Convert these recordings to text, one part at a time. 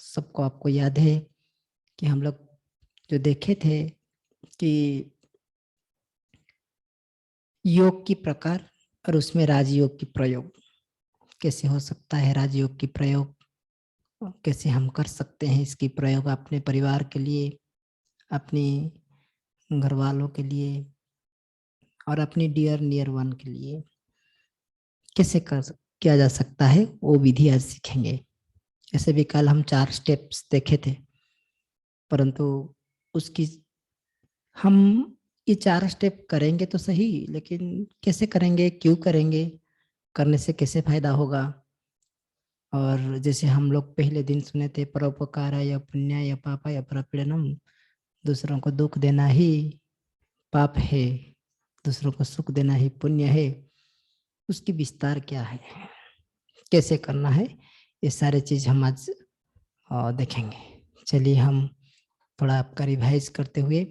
सबको आपको याद है कि हम लोग जो देखे थे कि योग की प्रकार और उसमें राजयोग की प्रयोग कैसे हो सकता है, राजयोग की प्रयोग कैसे हम कर सकते हैं, इसकी प्रयोग अपने परिवार के लिए, अपने घर वालों के लिए और अपनी डियर नियर वन के लिए कैसे किया जा सकता है, वो विधि आज सीखेंगे। ऐसे भी कल हम 4 स्टेप्स देखे थे, परंतु उसकी हम ये 4 स्टेप करेंगे तो सही, लेकिन कैसे करेंगे, क्यों करेंगे, करने से कैसे फायदा होगा। और जैसे हम लोग पहले दिन सुने थे, परोपकार या पुण्य या पापा या परपीड़नम, दूसरों को दुख देना ही पाप है, दूसरों को सुख देना ही पुण्य है। उसकी विस्तार क्या है, कैसे करना है, ये सारे चीज हम आज देखेंगे। चलिए हम थोड़ा आपका रिवाइज करते हुए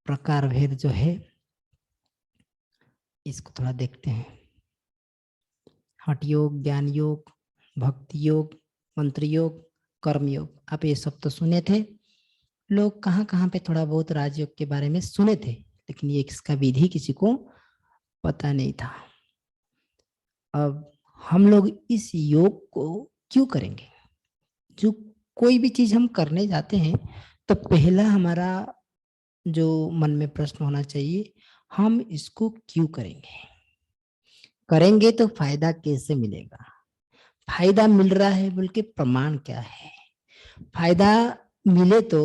प्रकार भेद जो है इसको थोड़ा देखते हैं। हठ योग, ज्ञान योग, भक्ति योग, मंत्र योग, कर्म योग, आप ये सब तो सुने थे। लोग कहाँ कहाँ पे थोड़ा बहुत राजयोग के बारे में सुने थे, लेकिन ये इसका विधि किसी को पता नहीं था। अब हम लोग इस योग को क्यों करेंगे? जो कोई भी चीज हम करने जाते हैं तो पहला हमारा जो मन में प्रश्न होना चाहिए, हम इसको क्यों करेंगे, करेंगे तो फायदा कैसे मिलेगा, फायदा मिल रहा है बोल के प्रमाण क्या है, फायदा मिले तो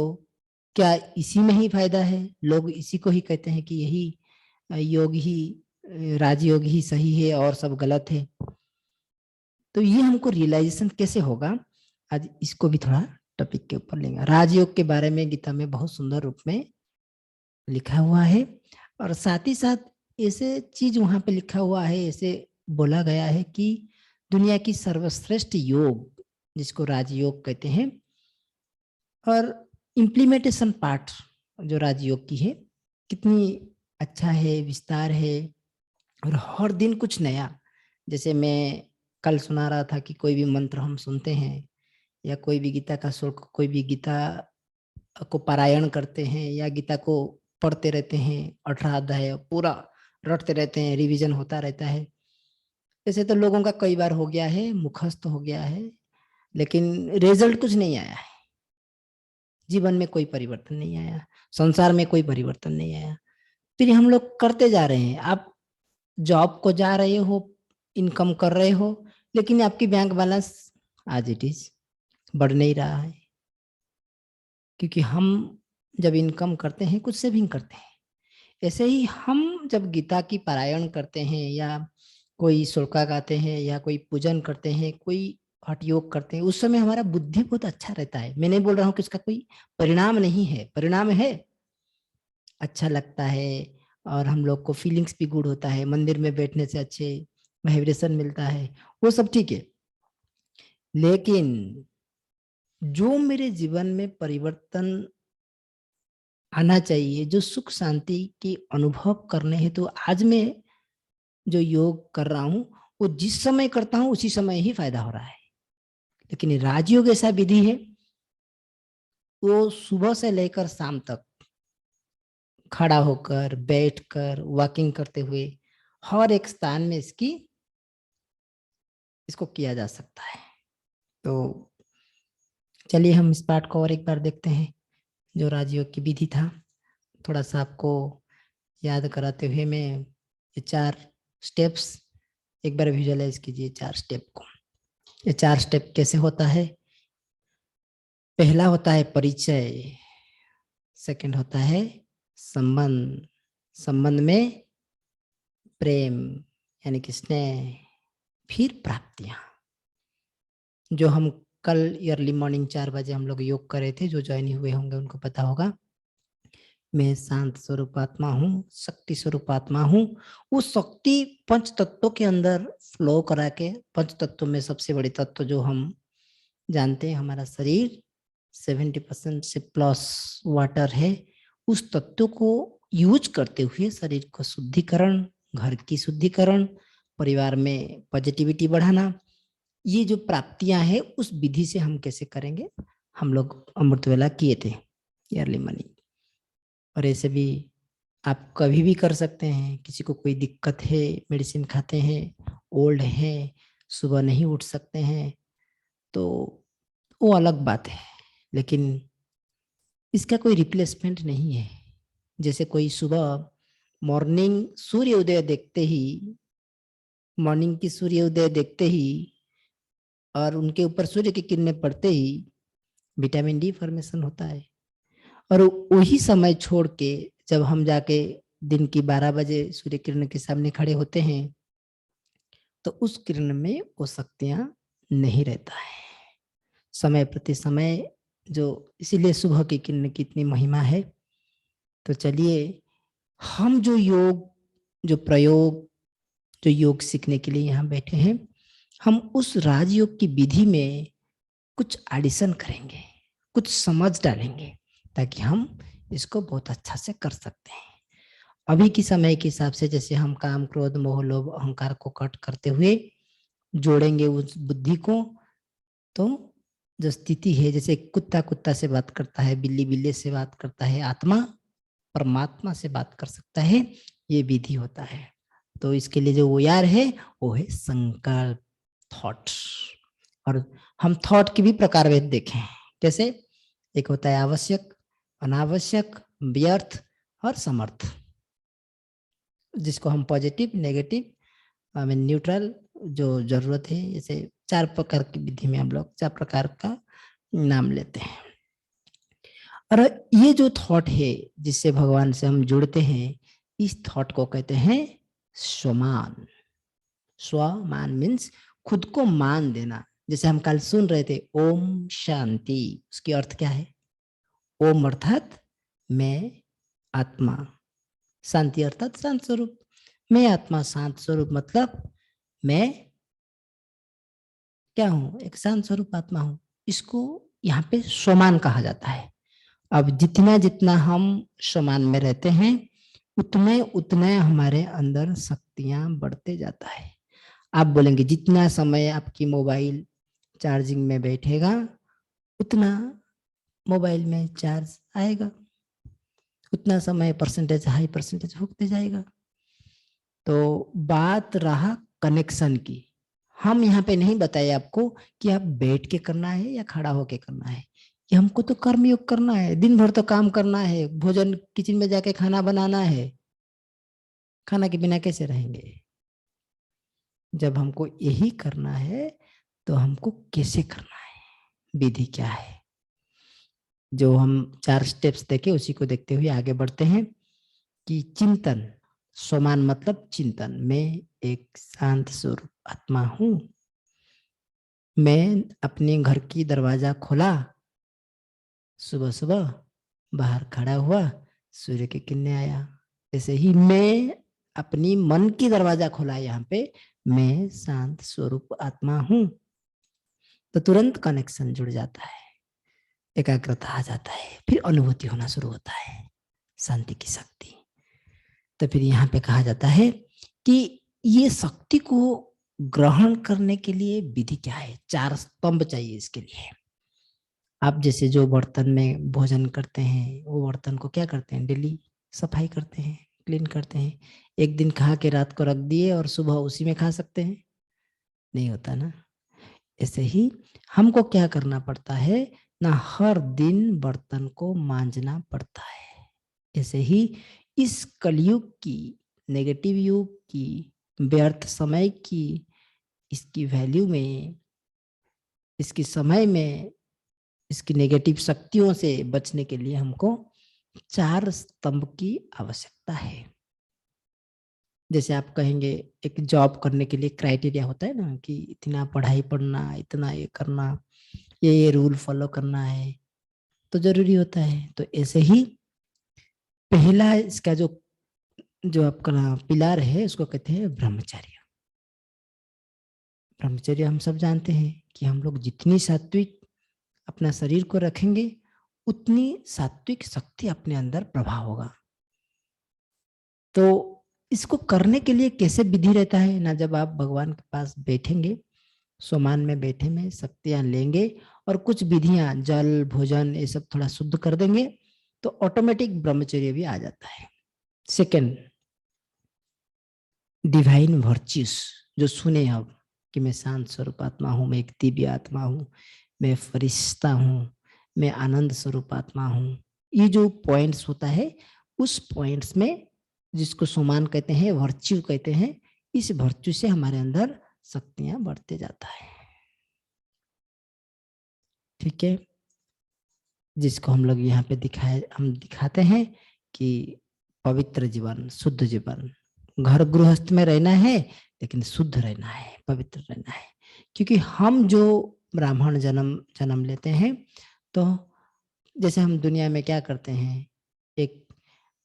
क्या इसी में ही फायदा है, लोग इसी को ही कहते हैं कि यही योग ही, राजयोग ही सही है और सब गलत है। तो ये हमको रियलाइजेशन कैसे होगा, आज इसको भी थोड़ा टॉपिक के ऊपर लेंगे। राजयोग के बारे में गीता में बहुत सुंदर रूप में लिखा हुआ है, और साथ ही साथ ऐसे चीज वहां पे लिखा हुआ है, ऐसे बोला गया है कि दुनिया की सर्वश्रेष्ठ योग जिसको राजयोग कहते हैं, और इम्प्लीमेंटेशन पार्ट जो राजयोग की है कितनी अच्छा है, विस्तार है, और हर दिन कुछ नया। जैसे मैं कल सुना रहा था कि कोई भी मंत्र हम सुनते हैं या कोई भी गीता का श्लोक, कोई भी गीता को पारायण करते हैं या गीता को पढ़ते रहते हैं, 18 अध्याय पूरा रटते रहते हैं, रिवीजन होता रहता है। ऐसे तो लोगों का कई बार हो गया है, मुखस्त हो गया है, लेकिन रिजल्ट कुछ नहीं आया है, जीवन में कोई परिवर्तन नहीं आया, संसार में कोई परिवर्तन नहीं आया। फिर हम लोग करते जा रहे हैं। आप जॉब को जा रहे हो, इनकम कर रहे हो, लेकिन आपकी बैंक बैलेंस आज इट इज बढ़ नहीं रहा है, क्योंकि हम जब इनकम करते हैं कुछ सेविंग करते हैं। ऐसे ही हम जब गीता की पारायण करते हैं या कोई श्लोका गाते हैं या कोई पूजन करते हैं, कोई हठ योग करते हैं, उस समय हमारा बुद्धि बहुत अच्छा रहता है। मैं नहीं बोल रहा हूँ कि इसका कोई परिणाम नहीं है, परिणाम है, अच्छा लगता है, और हम लोग को फीलिंग्स भी गुड होता है, मंदिर में बैठने से अच्छे वाइब्रेशन मिलता है, वो सब ठीक है। लेकिन जो मेरे जीवन में परिवर्तन आना चाहिए, जो सुख शांति की अनुभव करने हैं, तो आज मैं जो योग कर रहा हूं वो जिस समय करता हूं उसी समय ही फायदा हो रहा है। लेकिन राजयोग ऐसा विधि है, वो सुबह से लेकर शाम तक खड़ा होकर, बैठकर, वॉकिंग करते हुए हर एक स्थान में इसको किया जा सकता है। तो चलिए हम इस पार्ट को और एक बार देखते हैं, जो राजयोग की विधि था। थोड़ा सा आपको याद कराते हुए मैं ये 4 स्टेप्स एक बार विजुअलाइज कीजिए। 4 स्टेप को, ये 4 स्टेप कैसे होता है? पहला होता है परिचय, सेकंड होता है संबंध, संबंध में प्रेम यानी कि स्नेह, फिर प्राप्तियां। जो हम कल अर्ली मॉर्निंग 4 बजे हम लोग योग कर रहे थे, जो ज्वाइन हुए होंगे उनको पता होगा। मैं शांत स्वरूप आत्मा हूँ, शक्ति स्वरूप आत्मा हूँ। उस शक्ति पंच तत्वों के अंदर फ्लो करा के, पंच तत्वों में सबसे बड़े तत्व जो हम जानते हैं, हमारा शरीर 70% से प्लस वाटर है। उस तत्व को यूज करते हुए शरीर को शुद्धिकरण, घर की शुद्धिकरण, परिवार में पॉजिटिविटी बढ़ाना, ये जो प्राप्तियां हैं उस विधि से हम कैसे करेंगे। हम लोग अमृत वेला किए थे अर्ली मॉर्निंग, और ऐसे भी आप कभी भी कर सकते हैं। किसी को कोई दिक्कत है, मेडिसिन खाते हैं, ओल्ड हैं, सुबह नहीं उठ सकते हैं, तो वो अलग बात है, लेकिन इसका कोई रिप्लेसमेंट नहीं है। जैसे कोई सुबह मॉर्निंग सूर्य उदय देखते ही, मॉर्निंग की सूर्य उदय देखते ही और उनके ऊपर सूर्य की किरणें पड़ते ही विटामिन डी फॉर्मेशन होता है, और वही समय छोड़ के जब हम जाके दिन की 12 बजे सूर्य किरण के सामने खड़े होते हैं तो उस किरण में वो शक्तियां नहीं रहता है समय प्रति समय जो, इसीलिए सुबह की किरण की इतनी महिमा है। तो चलिए हम जो योग, जो प्रयोग, जो योग सीखने के लिए यहाँ बैठे हैं, हम उस राजयोग की विधि में कुछ एडिशन करेंगे, कुछ समझ डालेंगे, ताकि हम इसको बहुत अच्छा से कर सकते हैं। अभी की समय के हिसाब से जैसे हम काम, क्रोध, मोह, लोभ, अहंकार को कट करते हुए जोड़ेंगे उस बुद्धि को, तो जो स्थिति है, जैसे कुत्ता कुत्ता से बात करता है, बिल्ली बिल्ली से बात करता है, आत्मा परमात्मा से बात कर सकता है, ये विधि होता है। तो इसके लिए जो OR है वो है संकल्प, थॉट। और हम थॉट की भी प्रकारभेद देखें कैसे, एक होता है आवश्यक, अनावश्यक, व्यर्थ और समर्थ, जिसको हम पॉजिटिव, नेगेटिव, न्यूट्रल, जो जरूरत है, जैसे 4 प्रकार की विधि में हम लोग 4 प्रकार का नाम लेते हैं। और ये जो थॉट है जिससे भगवान से हम जुड़ते हैं, इस थॉट को कहते हैं स्वमान। स्वमान मीन्स खुद को मान देना। जैसे हम कल सुन रहे थे ओम शांति, उसकी अर्थ क्या है? ओम अर्थात मैं आत्मा, शांति अर्थात शांत स्वरूप। मैं आत्मा शांत स्वरूप मतलब मैं क्या हूं? एक शांत स्वरूप आत्मा हूं। इसको यहाँ पे स्वमान कहा जाता है। अब जितना जितना हम स्वमान में रहते हैं, उतने उतने हमारे अंदर शक्तियां बढ़ते जाता है। आप बोलेंगे जितना समय आपकी मोबाइल चार्जिंग में बैठेगा उतना मोबाइल में चार्ज आएगा, उतना समय परसेंटेज हाई परसेंटेज होते जाएगा। तो बात रहा कनेक्शन की। हम यहाँ पे नहीं बताए आपको कि आप बैठ के करना है या खड़ा होके करना है, कि हमको तो कर्मयोग करना है, दिन भर तो काम करना है, भोजन किचन में जाके खाना बनाना है, खाना के बिना कैसे रहेंगे? जब हमको यही करना है तो हमको कैसे करना है, विधि क्या है, जो हम 4 स्टेप्स देखे उसी को देखते हुए आगे बढ़ते हैं। कि चिंतन, स्वमान मतलब चिंतन, मैं एक शांत स्वरूप आत्मा हूं। मैं अपने घर की दरवाजा खोला, सुबह सुबह बाहर खड़ा हुआ, सूर्य की किरणें आया। ऐसे ही मैं अपनी मन की दरवाजा खोला, यहाँ पे मैं शांत स्वरूप आत्मा हूं, तो तुरंत कनेक्शन जुड़ जाता है, एकाग्रता आ जाता है, फिर अनुभूति होना शुरू होता है शांति की शक्ति। तो फिर यहाँ पे कहा जाता है कि ये शक्ति को ग्रहण करने के लिए विधि क्या है? 4 स्तंभ चाहिए इसके लिए। आप जैसे जो बर्तन में भोजन करते हैं, वो बर्तन को क्या करते हैं? डेली सफाई करते हैं, क्लीन करते हैं। एक दिन खा के रात को रख दिए और सुबह उसी में खा सकते हैं? नहीं होता ना। ऐसे ही हमको क्या करना पड़ता है ना, हर दिन बर्तन को मांजना पड़ता है। ऐसे ही इस कलयुग की, नेगेटिव युग की, व्यर्थ समय की, इसकी वैल्यू में, इसकी समय में, इसकी नेगेटिव शक्तियों से बचने के लिए हमको 4 स्तंभ की आवश्यकता है। जैसे आप कहेंगे एक जॉब करने के लिए क्राइटेरिया होता है ना, कि इतना पढ़ाई पढ़ना, इतना ये करना, ये रूल फॉलो करना है, तो जरूरी होता है। तो ऐसे ही पहला इसका जो जो आपका पिलार है उसको कहते हैं ब्रह्मचर्य। ब्रह्मचर्य हम सब जानते हैं कि हम लोग जितनी सात्विक अपना शरीर को रखेंगे उतनी सात्विक शक्ति अपने अंदर प्रभाव होगा। तो इसको करने के लिए कैसे विधि रहता है ना, जब आप भगवान के पास बैठेंगे सोमान में बैठे में शक्तियां लेंगे और कुछ विधियां जल भोजन ये सब थोड़ा शुद्ध कर देंगे तो ऑटोमेटिक ब्रह्मचर्य भी आ जाता है। सेकंड, डिवाइन वर्च्यूज जो सुने अब कि मैं शांत स्वरूप आत्मा हूँ, मैं एक दिव्य आत्मा हूँ, मैं फरिश्ता हूँ, मैं आनंद स्वरूप आत्मा हूँ, ये जो पॉइंट्स होता है उस पॉइंट्स में जिसको सोमान कहते हैं, वर्च्यू कहते हैं, इस वर्च्यू से हमारे अंदर शक्तियां बढ़ते जाता है। ठीक है, जिसको हम लोग यहाँ पे हम दिखाते हैं कि पवित्र जीवन, शुद्ध जीवन, घर गृहस्थ में रहना है लेकिन शुद्ध रहना है, पवित्र रहना है। क्योंकि हम जो ब्राह्मण जन्म लेते हैं तो जैसे हम दुनिया में क्या करते हैं, एक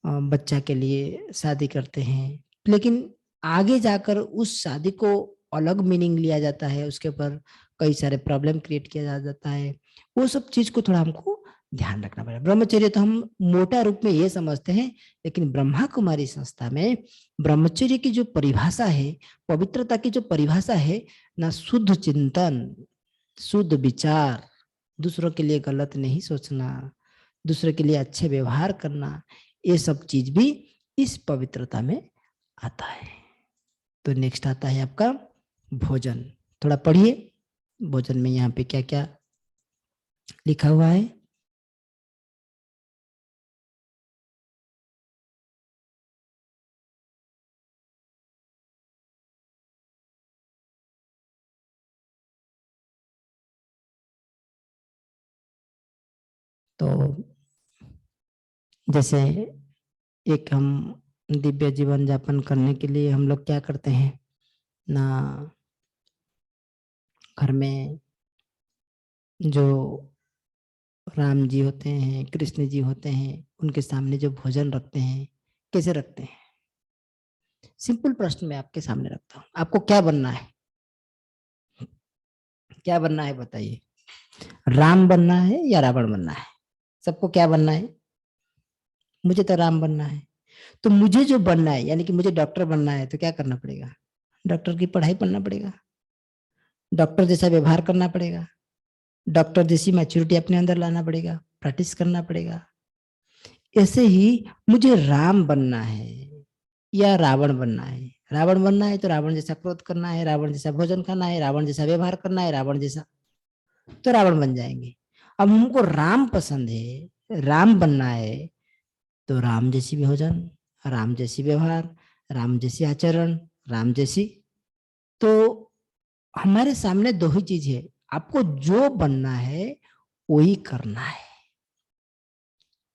बच्चा के लिए शादी करते हैं, लेकिन आगे जाकर उस शादी को अलग मीनिंग लिया जाता है, उसके ऊपर कई सारे प्रॉब्लम क्रिएट किया जाता है। वो सब चीज को थोड़ा हमको ध्यान रखना पड़ेगा। ब्रह्मचर्य तो हम मोटा रूप में ये समझते हैं, लेकिन ब्रह्मा कुमारी संस्था में ब्रह्मचर्य की जो परिभाषा है, पवित्रता की जो परिभाषा है ना, शुद्ध चिंतन, शुद्ध विचार, दूसरों के लिए गलत नहीं सोचना, दूसरे के लिए अच्छे व्यवहार करना, ये सब चीज भी इस पवित्रता में आता है। तो नेक्स्ट आता है आपका भोजन। थोड़ा पढ़िए भोजन में यहाँ पे क्या क्या लिखा हुआ है। तो जैसे एक हम दिव्य जीवन यापन करने के लिए हम लोग क्या करते हैं ना, घर में जो राम जी होते हैं, कृष्ण जी होते हैं, उनके सामने जो भोजन रखते हैं, कैसे रखते हैं? सिंपल प्रश्न मैं आपके सामने रखता हूँ, आपको क्या बनना है? क्या बनना है बताइए? राम बनना है या रावण बनना है? सबको क्या बनना है? मुझे तो राम बनना है। तो मुझे जो बनना है, यानी कि मुझे डॉक्टर बनना है, तो क्या करना पड़ेगा? डॉक्टर की पढ़ाई पढ़ना पड़ेगा, डॉक्टर जैसा व्यवहार करना पड़ेगा, डॉक्टर जैसी मैच्योरिटी अपने अंदर लाना पड़ेगा, प्रैक्टिस करना पड़ेगा। ऐसे ही मुझे राम बनना है या रावण बनना है? रावण बनना है तो रावण जैसा क्रोध करना है, रावण जैसा भोजन खाना है, रावण जैसा व्यवहार करना है, रावण जैसा, तो रावण बन जाएंगे। अब हमको राम पसंद है, राम बनना है, तो राम जैसी भोजन, राम जैसी व्यवहार, राम जैसी आचरण, राम जैसी। तो हमारे सामने दो ही चीज है, आपको जो बनना है वही करना है।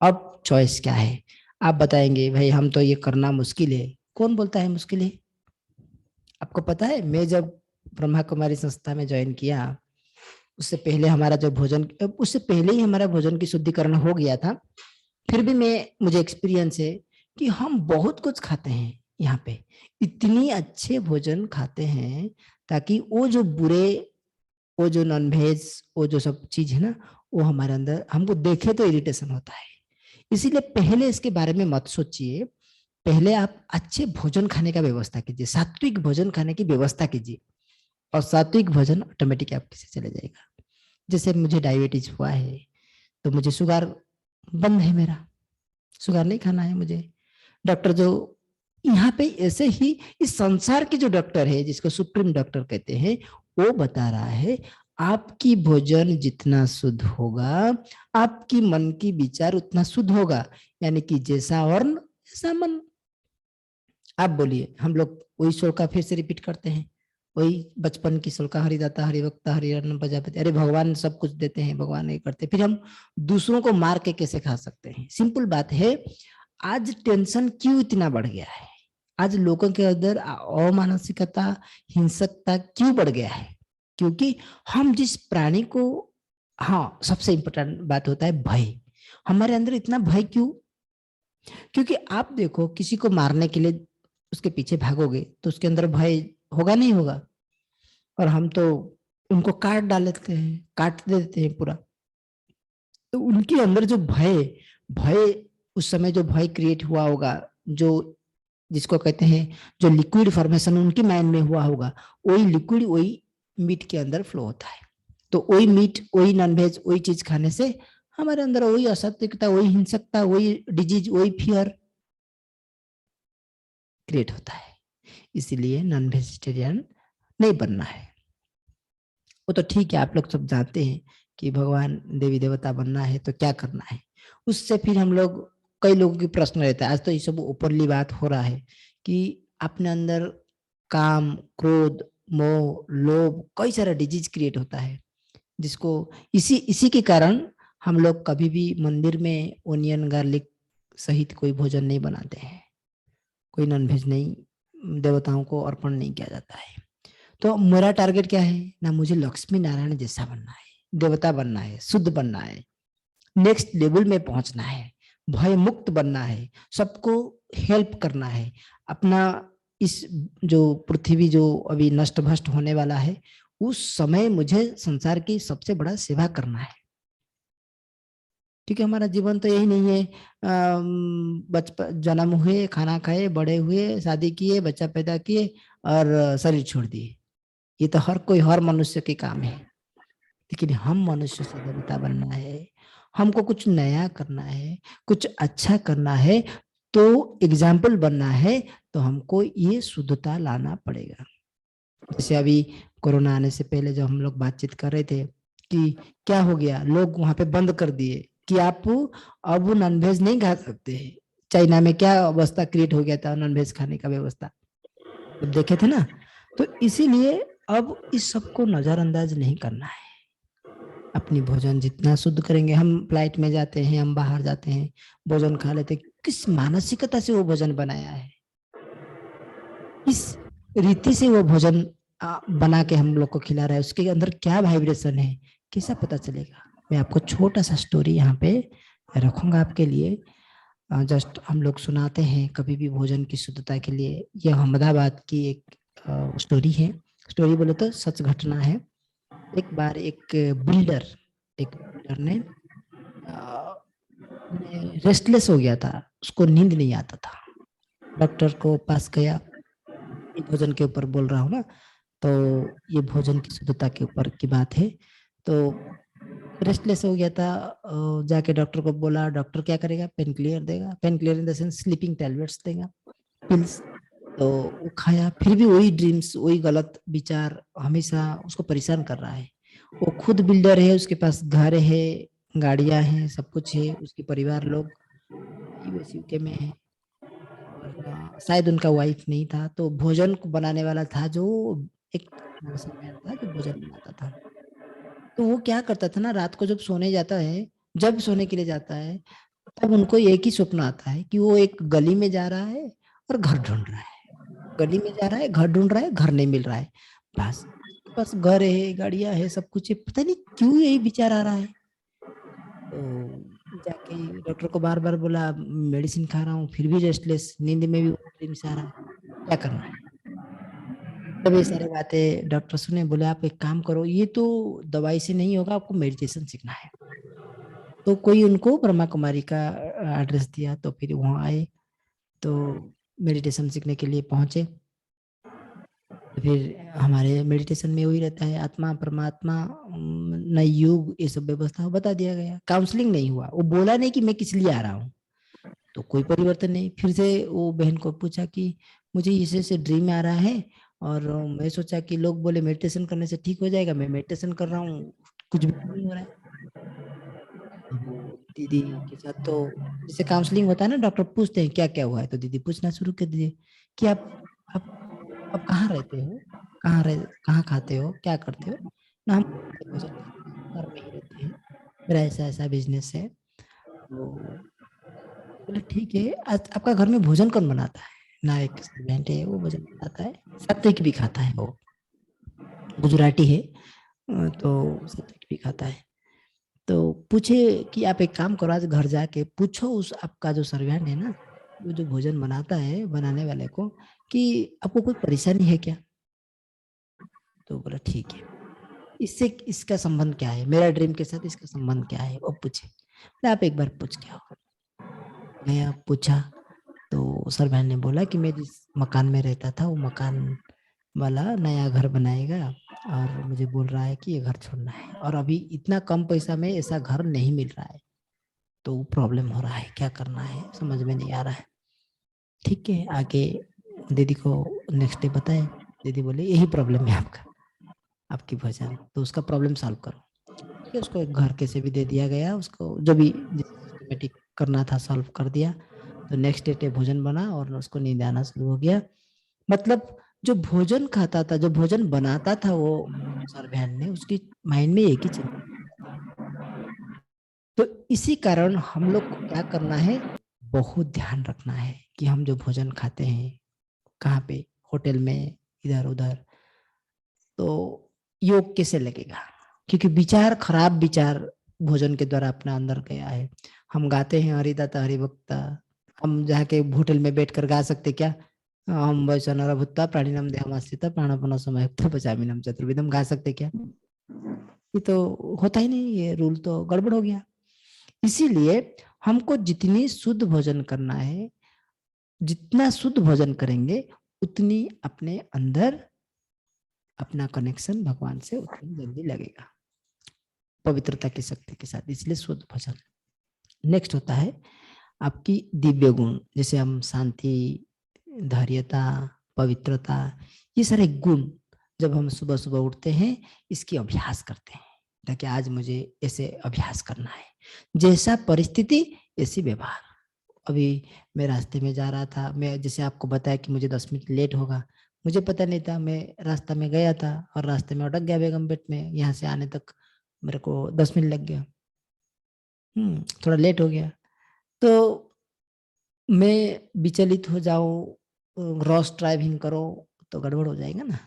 अब चॉइस क्या है? आप बताएंगे भाई हम तो ये करना मुश्किल है। कौन बोलता है मुश्किल है? आपको पता है, मैं जब ब्रह्मा कुमारी संस्था में ज्वाइन किया, उससे पहले हमारा जो भोजन, उससे पहले ही हमारा भोजन की शुद्धिकरण हो गया था, फिर भी मुझे एक्सपीरियंस है कि हम बहुत कुछ खाते हैं यहाँ पे, इतनी अच्छे भोजन खाते हैं, ताकि वो जो बुरे, वो जो नॉन वेज, वो जो सब चीज है ना, वो हमारे अंदर हमको देखे तो इरिटेशन होता है। इसीलिए पहले इसके बारे में मत सोचिए, पहले आप अच्छे भोजन खाने का व्यवस्था कीजिए, सात्विक भोजन खाने की व्यवस्था कीजिए, और सात्विक भोजन ऑटोमेटिक आपके से चले जाएगा। जैसे मुझे डायबिटीज हुआ है तो मुझे शुगर बंद है, मेरा शुगर नहीं खाना है मुझे। डॉक्टर जो यहाँ पे ऐसे ही इस संसार के जो डॉक्टर है, जिसको सुप्रीम डॉक्टर कहते हैं, वो बता रहा है आपकी भोजन जितना शुद्ध होगा, आपकी मन की विचार उतना शुद्ध होगा, यानी कि जैसा वर्ण ऐसा मन। आप बोलिए, हम लोग वही श्लोका फिर से रिपीट करते हैं, वही बचपन की श्लोका, हरिदाता हरिभक्ता हरिरत्न प्रजापति। अरे भगवान सब कुछ देते हैं, भगवान नहीं करते, फिर हम दूसरों को मार के कैसे खा सकते हैं? सिंपल बात है, आज टेंशन क्यों इतना बढ़ गया है? आज लोगों के अंदर अमानसिकता, हिंसकता क्यों बढ़ गया है? क्योंकि हम जिस प्राणी को, हाँ सबसे इंपॉर्टेंट बात होता है भय। हमारे अंदर इतना भय क्यों? क्योंकि आप देखो, किसी को मारने के लिए उसके पीछे भागोगे तो उसके अंदर भय होगा नहीं होगा? और हम तो उनको काट डालते हैं, काट देते हैं पूरा। तो उनके अंदर जो भय, भय उस समय जो भय क्रिएट हुआ होगा, जो जिसको कहते हैं जो लिक्विड फॉर्मेशन उनके माइंड में हुआ होगा, वही लिक्विड वही मीट के अंदर फ्लो होता है। तो वही मीट, वही नॉनवेज, वही चीज खाने से हमारे अंदर वही असत्यता, वही हिंसकता, वही डिजीज, वही फियर क्रिएट होता है। इसीलिए नॉन वेजिटेरियन नहीं बनना है। वो तो ठीक है, आप लोग सब जानते हैं कि भगवान देवी देवता बनना है तो क्या करना है। उससे फिर हम लोग, कई लोगों की प्रश्न रहता है, आज तो ये सब ओपनली बात हो रहा है कि अपने अंदर काम, क्रोध, मोह, लोभ, कई सारा डिजीज क्रिएट होता है, जिसको इसी इसी के कारण हम लोग कभी भी मंदिर में ओनियन गार्लिक सहित कोई भोजन नहीं बनाते हैं, कोई नॉनवेज नहीं, देवताओं को अर्पण नहीं किया जाता है। तो मेरा टारगेट क्या है ना, मुझे लक्ष्मी नारायण जैसा बनना है, देवता बनना है, शुद्ध बनना है, नेक्स्ट लेवल में पहुंचना है, भय मुक्त बनना है, सबको हेल्प करना है। अपना इस जो पृथ्वी जो अभी नष्ट भ्रष्ट होने वाला है, उस समय मुझे संसार की सबसे बड़ा सेवा करना है। क्योंकि हमारा जीवन तो यही नहीं है, बचपन जन्म हुए, खाना खाए, बड़े हुए, शादी किए, बच्चा पैदा किए और शरीर छोड़ दिए। ये तो हर कोई, हर मनुष्य के काम है। लेकिन हम मनुष्य से देवता बनना है, हमको कुछ नया करना है, कुछ अच्छा करना है, तो एग्जाम्पल बनना है, तो हमको ये शुद्धता लाना पड़ेगा। जैसे अभी कोरोना आने से पहले जब हम लोग बातचीत कर रहे थे कि क्या हो गया, लोग वहां पे बंद कर दिए कि आप अब नॉनवेज नहीं खा सकते। चाइना में क्या अवस्था क्रिएट हो गया था नॉनवेज खाने का व्यवस्था, जब देखे थे ना। तो इसीलिए अब इस सबको नजरअंदाज नहीं करना है। अपनी भोजन जितना शुद्ध करेंगे, हम फ्लाइट में जाते हैं, हम बाहर जाते हैं, भोजन खा लेते, किस मानसिकता से वो भोजन बनाया है, किस रीति से वो भोजन बना के हम लोग को खिला रहा है, उसके अंदर क्या वाइब्रेशन है, कैसा पता चलेगा। मैं आपको छोटा सा स्टोरी यहाँ पे रखूंगा आपके लिए। जस्ट हम लोग सुनाते हैं कभी भी भोजन की शुद्धता के लिए। यह अहमदाबाद की एक स्टोरी है। स्टोरी बोले तो सच घटना है। एक बार एक बिल्डर ने रेस्टलेस हो गया था, उसको नींद नहीं आता था। डॉक्टर को पास गया, ये भोजन के ऊपर बोल रहा हूँ ना, तो ये भोजन की शुद्धता के ऊपर की बात है। तो रेस्टलेस हो गया था, जाके डॉक्टर को बोला। डॉक्टर क्या करेगा, पेन क्लियर देगा, pain clear in the sense sleeping tablets देगा, पिल्स। तो वो खाया, फिर भी वही ड्रीम्स, वही गलत विचार हमेशा उसको परेशान कर रहा है। वो खुद बिल्डर है, उसके पास घर है, गाड़ियां हैं, सब कुछ है, उसके परिवार लोग यूएस यूके में है, और शायद उनका वाइफ नहीं था, तो भोजन को बनाने वाला था जो एक सर्वेंट था जो भोजन बनाता था। तो वो क्या करता था ना, रात को जब सोने जाता है, जब सोने के लिए जाता है, तब उनको एक ही स्वप्न आता है कि वो एक गली में जा रहा है और घर ढूंढ रहा है, गली में जा रहा है, घर ढूंढ रहा है, घर नहीं मिल रहा है। बस बस घर है, गाड़ियां है, सब कुछ है, पता नहीं क्यों यही विचार आ रहा है। तो जाके डॉक्टर को बार बार बोला, मेडिसिन खा रहा हूँ फिर भी रेस्टलेस, नींद में भी ड्रीम्स आ रहा है, क्या करना है। जब ये सारी बातें डॉक्टर सुने, बोले आप एक काम करो, ये तो दवाई से नहीं होगा, आपको मेडिटेशन सीखना है। तो कोई उनको ब्रह्मा कुमारी का एड्रेस दिया, तो फिर वहाँ आए, तो मेडिटेशन सीखने के लिए पहुंचे। तो फिर हमारे मेडिटेशन में वही रहता है, आत्मा परमात्मा, नई युग, ये सब व्यवस्था बता दिया गया। काउंसलिंग नहीं हुआ, वो बोला नहीं कि मैं किस लिए आ रहा हूँ, तो कोई परिवर्तन नहीं। फिर से वो बहन को पूछा कि मुझे इसे से ड्रीम आ रहा है, और मैं सोचा कि लोग बोले मेडिटेशन करने से ठीक हो जाएगा, मैं मेडिटेशन कर रहा हूँ, कुछ भी नहीं हो रहा है। तो वो दीदी के साथ तो जैसे काउंसलिंग होता है ना, डॉक्टर पूछते हैं क्या क्या हुआ है, तो दीदी पूछना शुरू कर दिए कि आप आप कहाँ रहते हो, कहाँ खाते हो, क्या करते हो। ना हम भोजन खाते हैं, घर में ही रहते हैं, मेरा ऐसा ऐसा बिजनेस है। तो बोले ठीक है, आज आपका घर में भोजन कौन बनाता है। ना एक सर्वेंट है, वो भोजन बनाता है, सात्विक भी खाता है, वो गुजराती है, तो सात्विक भी खाता है। तो पूछे कि आप एक काम करो, आज घर जाके पूछो उस आपका जो सर्वेंट है ना, वो जो भोजन बनाता है, बनाने वाले को, कि आपको कोई परेशानी है क्या। तो बोला ठीक है, इससे इसका संबंध क्या है, मेरा ड्रीम के साथ इसका संबंध क्या है, वो पूछे। बोले आप एक बार पूछ के आओ। मैं पूछा, तो सर्वेंट ने बोला कि मैं जिस मकान में रहता था, वो मकान वाला नया घर बनाएगा, और मुझे बोल रहा है कि ये घर छोड़ना है, और अभी इतना कम पैसा में ऐसा घर नहीं मिल रहा है, तो प्रॉब्लम हो रहा है, क्या करना है समझ में नहीं आ रहा है। ठीक है, आगे दीदी को नेक्स्ट डे बताए, दीदी बोले यही प्रॉब्लम है आपका, आपकी भजन, तो उसका प्रॉब्लम सॉल्व करो। ठीक है, उसको एक घर कैसे भी दे दिया गया, उसको जो भी सिस्टमेटिक करना था सॉल्व कर दिया। तो नेक्स्ट डे भोजन बना और उसको नींद आना शुरू हो गया। मतलब जो भोजन खाता था, जो भोजन बनाता था वो सर बहन ने, उसकी माइंड में एक ही चिंता। तो इसी कारण हम लोग को क्या करना है, बहुत ध्यान रखना है कि हम जो भोजन खाते हैं कहाँ पे, होटल में, इधर उधर, तो योग कैसे लगेगा, क्योंकि विचार, खराब विचार भोजन के द्वारा अपना अंदर गया है। हम गाते हैं हरिदाता हरिभक्ता, हम जाके होटल में बैठकर गा सकते क्या, हम वैसा नरभुत्ता प्राणिनम देहमास्थिता प्राणपन समयुक्त पचामिनम चतुर्विधम गा सकते क्या? ये तो होता ही नहीं, ये रूल तो गड़बड़ हो गया। इसीलिए हमको जितनी शुद्ध भोजन करना है, जितना शुद्ध भोजन करेंगे उतनी अपने अंदर अपना कनेक्शन भगवान से उतनी जल्दी लगेगा, पवित्रता की शक्ति के साथ। इसलिए शुद्ध भोजन। नेक्स्ट होता है आपकी दिव्य गुण, जैसे हम शांति, धैर्यता, पवित्रता, ये सारे गुण जब हम सुबह सुबह उठते हैं इसकी अभ्यास करते हैं, ताकि आज मुझे ऐसे अभ्यास करना है, जैसा परिस्थिति ऐसी व्यवहार। अभी मैं रास्ते में जा रहा था, मैं जैसे आपको बताया कि मुझे 10 मिनट लेट होगा, मुझे पता नहीं था, मैं रास्ता में गया था और रास्ते में अटक गया बेगमपेट में, यहाँ से आने तक मेरे को 10 मिनट लग गया। थोड़ा लेट हो गया, तो मैं विचलित हो जाऊं, रॉस ड्राइविंग करो तो गड़बड़ हो जाएगा ना।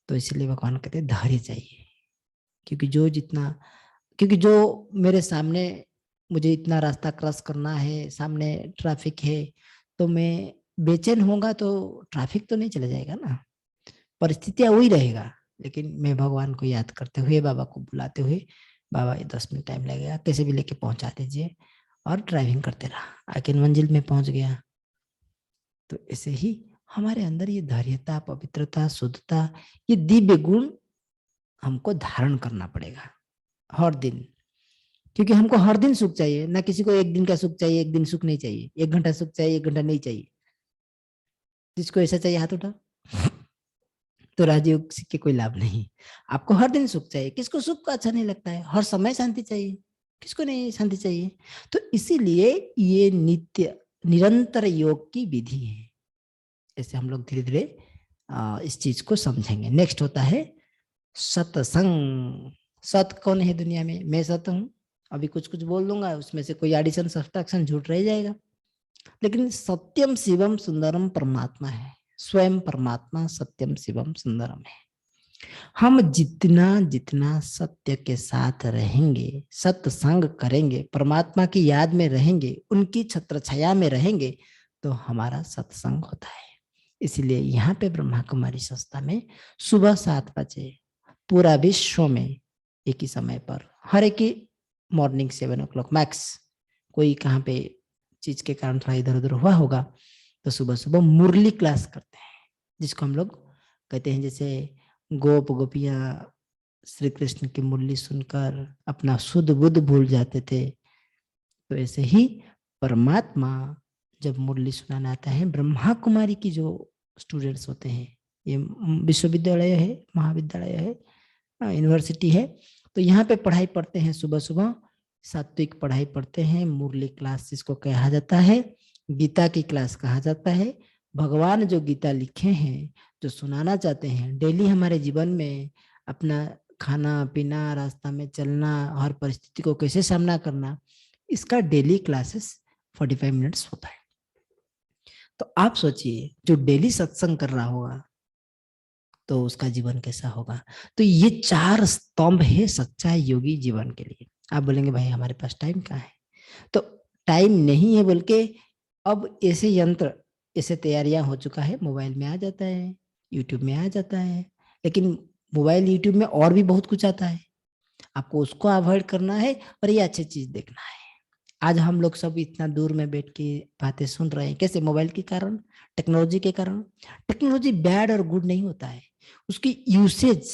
तो इसलिए भगवान कहते हैं धैर्य चाहिए, क्योंकि क्योंकि जो मेरे सामने, मुझे इतना रास्ता क्रॉस करना है, सामने ट्रैफिक है, तो मैं बेचैन होगा तो ट्रैफिक तो नहीं चला जाएगा ना, परिस्थितियां वही रहेगा। लेकिन मैं भगवान को याद करते हुए, बाबा को बुलाते हुए, बाबा ये 10 मिनट टाइम लगेगा, कैसे भी लेके पहुंचा दीजिए, और ड्राइविंग करते रहा, आखिर मंजिल में पहुंच गया। तो ऐसे ही हमारे अंदर ये धैर्यता, पवित्रता, शुद्धता, ये दिव्य गुण हमको धारण करना पड़ेगा हर दिन, क्योंकि हमको हर दिन सुख चाहिए ना, किसी को एक दिन का सुख चाहिए, एक दिन सुख नहीं चाहिए, 1 घंटा सुख चाहिए, 1 घंटा नहीं चाहिए। जिसको ऐसा चाहिए हाथ उठा, तो राजयोग के कोई लाभ नहीं। आपको हर दिन सुख चाहिए, किसको सुख का अच्छा नहीं लगता है, हर समय शांति चाहिए, किसको नहीं शांति चाहिए। तो इसीलिए ये नित्य निरंतर योग की विधि है। ऐसे हम लोग धीरे धीरे इस चीज को समझेंगे। नेक्स्ट होता है सत्संग। सत कौन है दुनिया में, मैं सत हूं। अभी कुछ कुछ बोल दूंगा, उसमें से कोई एडिशन सब्सट्रैक्शन झूठ रह जाएगा, लेकिन सत्यम शिवम सुंदरम परमात्मा है, स्वयं परमात्मा सत्यम शिवम सुंदरम है। हम जितना जितना सत्य के साथ रहेंगे, सत्संग करेंगे, परमात्मा की याद में रहेंगे, उनकी छत्र छाया में रहेंगे, तो हमारा सत्संग होता है। इसलिए यहाँ पे ब्रह्मा कुमारी संस्था में सुबह 7 बजे पूरा विश्व में एक ही समय पर, हर एक ही मॉर्निंग 7 o'clock मैक्स, कोई कहाँ पे चीज के कारण थोड़ा इधर उधर हुआ होगा, तो सुबह सुबह मुरली क्लास करते हैं, जिसको हम लोग कहते हैं, जैसे गोप गोपियां श्री कृष्ण की मुरली सुनकर अपना शुद्ध बुद्ध भूल जाते थे, तो ऐसे ही परमात्मा जब मुरली सुनाने आता है, ब्रह्मा कुमारी की जो स्टूडेंट्स होते हैं, ये विश्वविद्यालय है, महाविद्यालय है, यूनिवर्सिटी है, तो यहाँ पे पढ़ाई पढ़ते हैं, सुबह सुबह सात्विक पढ़ाई पढ़ते हैं, मुरली क्लास जिसको कहा जाता है, गीता की क्लास कहा जाता है। भगवान जो गीता लिखे हैं, जो सुनाना चाहते हैं, डेली हमारे जीवन में अपना खाना पीना, रास्ता में चलना, हर परिस्थिति को कैसे सामना करना, इसका डेली क्लासेस 45 मिनट्स होता है। तो आप सोचिए, जो डेली सत्संग कर रहा होगा तो उसका जीवन कैसा होगा। तो ये 4 स्तंभ है सच्चा योगी जीवन के लिए। आप बोलेंगे भाई हमारे पास टाइम कहाँ है, तो टाइम नहीं है बोल के अब ऐसे यंत्र, ऐसे तैयारियां हो चुका है, मोबाइल में आ जाता है, यूट्यूब में आ जाता है, लेकिन मोबाइल यूट्यूब में और भी बहुत कुछ आता है, आपको उसको अवॉइड करना है और ये अच्छी चीज देखना है। आज हम लोग सब इतना दूर में बैठ के बातें सुन रहे हैं, कैसे, मोबाइल के कारण, टेक्नोलॉजी के कारण। टेक्नोलॉजी बैड और गुड नहीं होता है, उसकी यूसेज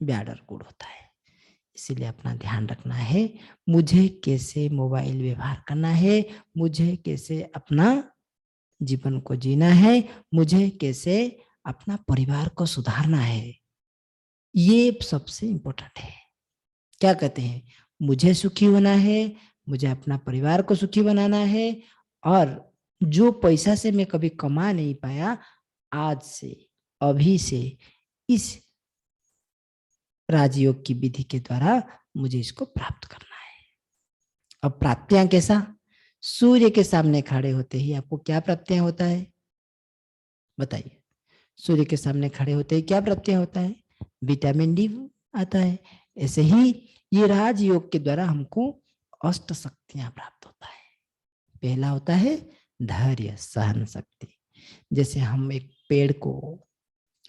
बैड और गुड होता है। इसीलिए अपना ध्यान रखना है, मुझे कैसे मोबाइल व्यवहार करना है, मुझे कैसे अपना जीवन को जीना है, मुझे कैसे अपना परिवार को सुधारना है। ये सबसे इंपॉर्टेंट है। क्या कहते हैं, मुझे सुखी होना है, मुझे अपना परिवार को सुखी बनाना है, और जो पैसा से मैं कभी कमा नहीं पाया, आज से, अभी से इस राजयोग की विधि के द्वारा मुझे इसको प्राप्त करना है। अब प्राप्तियां कैसा, सूर्य के सामने खड़े होते ही आपको क्या प्राप्तियां होता है, बताइए। सूर्य के सामने खड़े होते ही क्या प्राप्तियां होता है, विटामिन डी आता है। ऐसे ही ये राजयोग के द्वारा हमको अष्ट शक्तियां प्राप्त होता है। पहला होता है धैर्य, सहन शक्ति। जैसे हम एक पेड़ को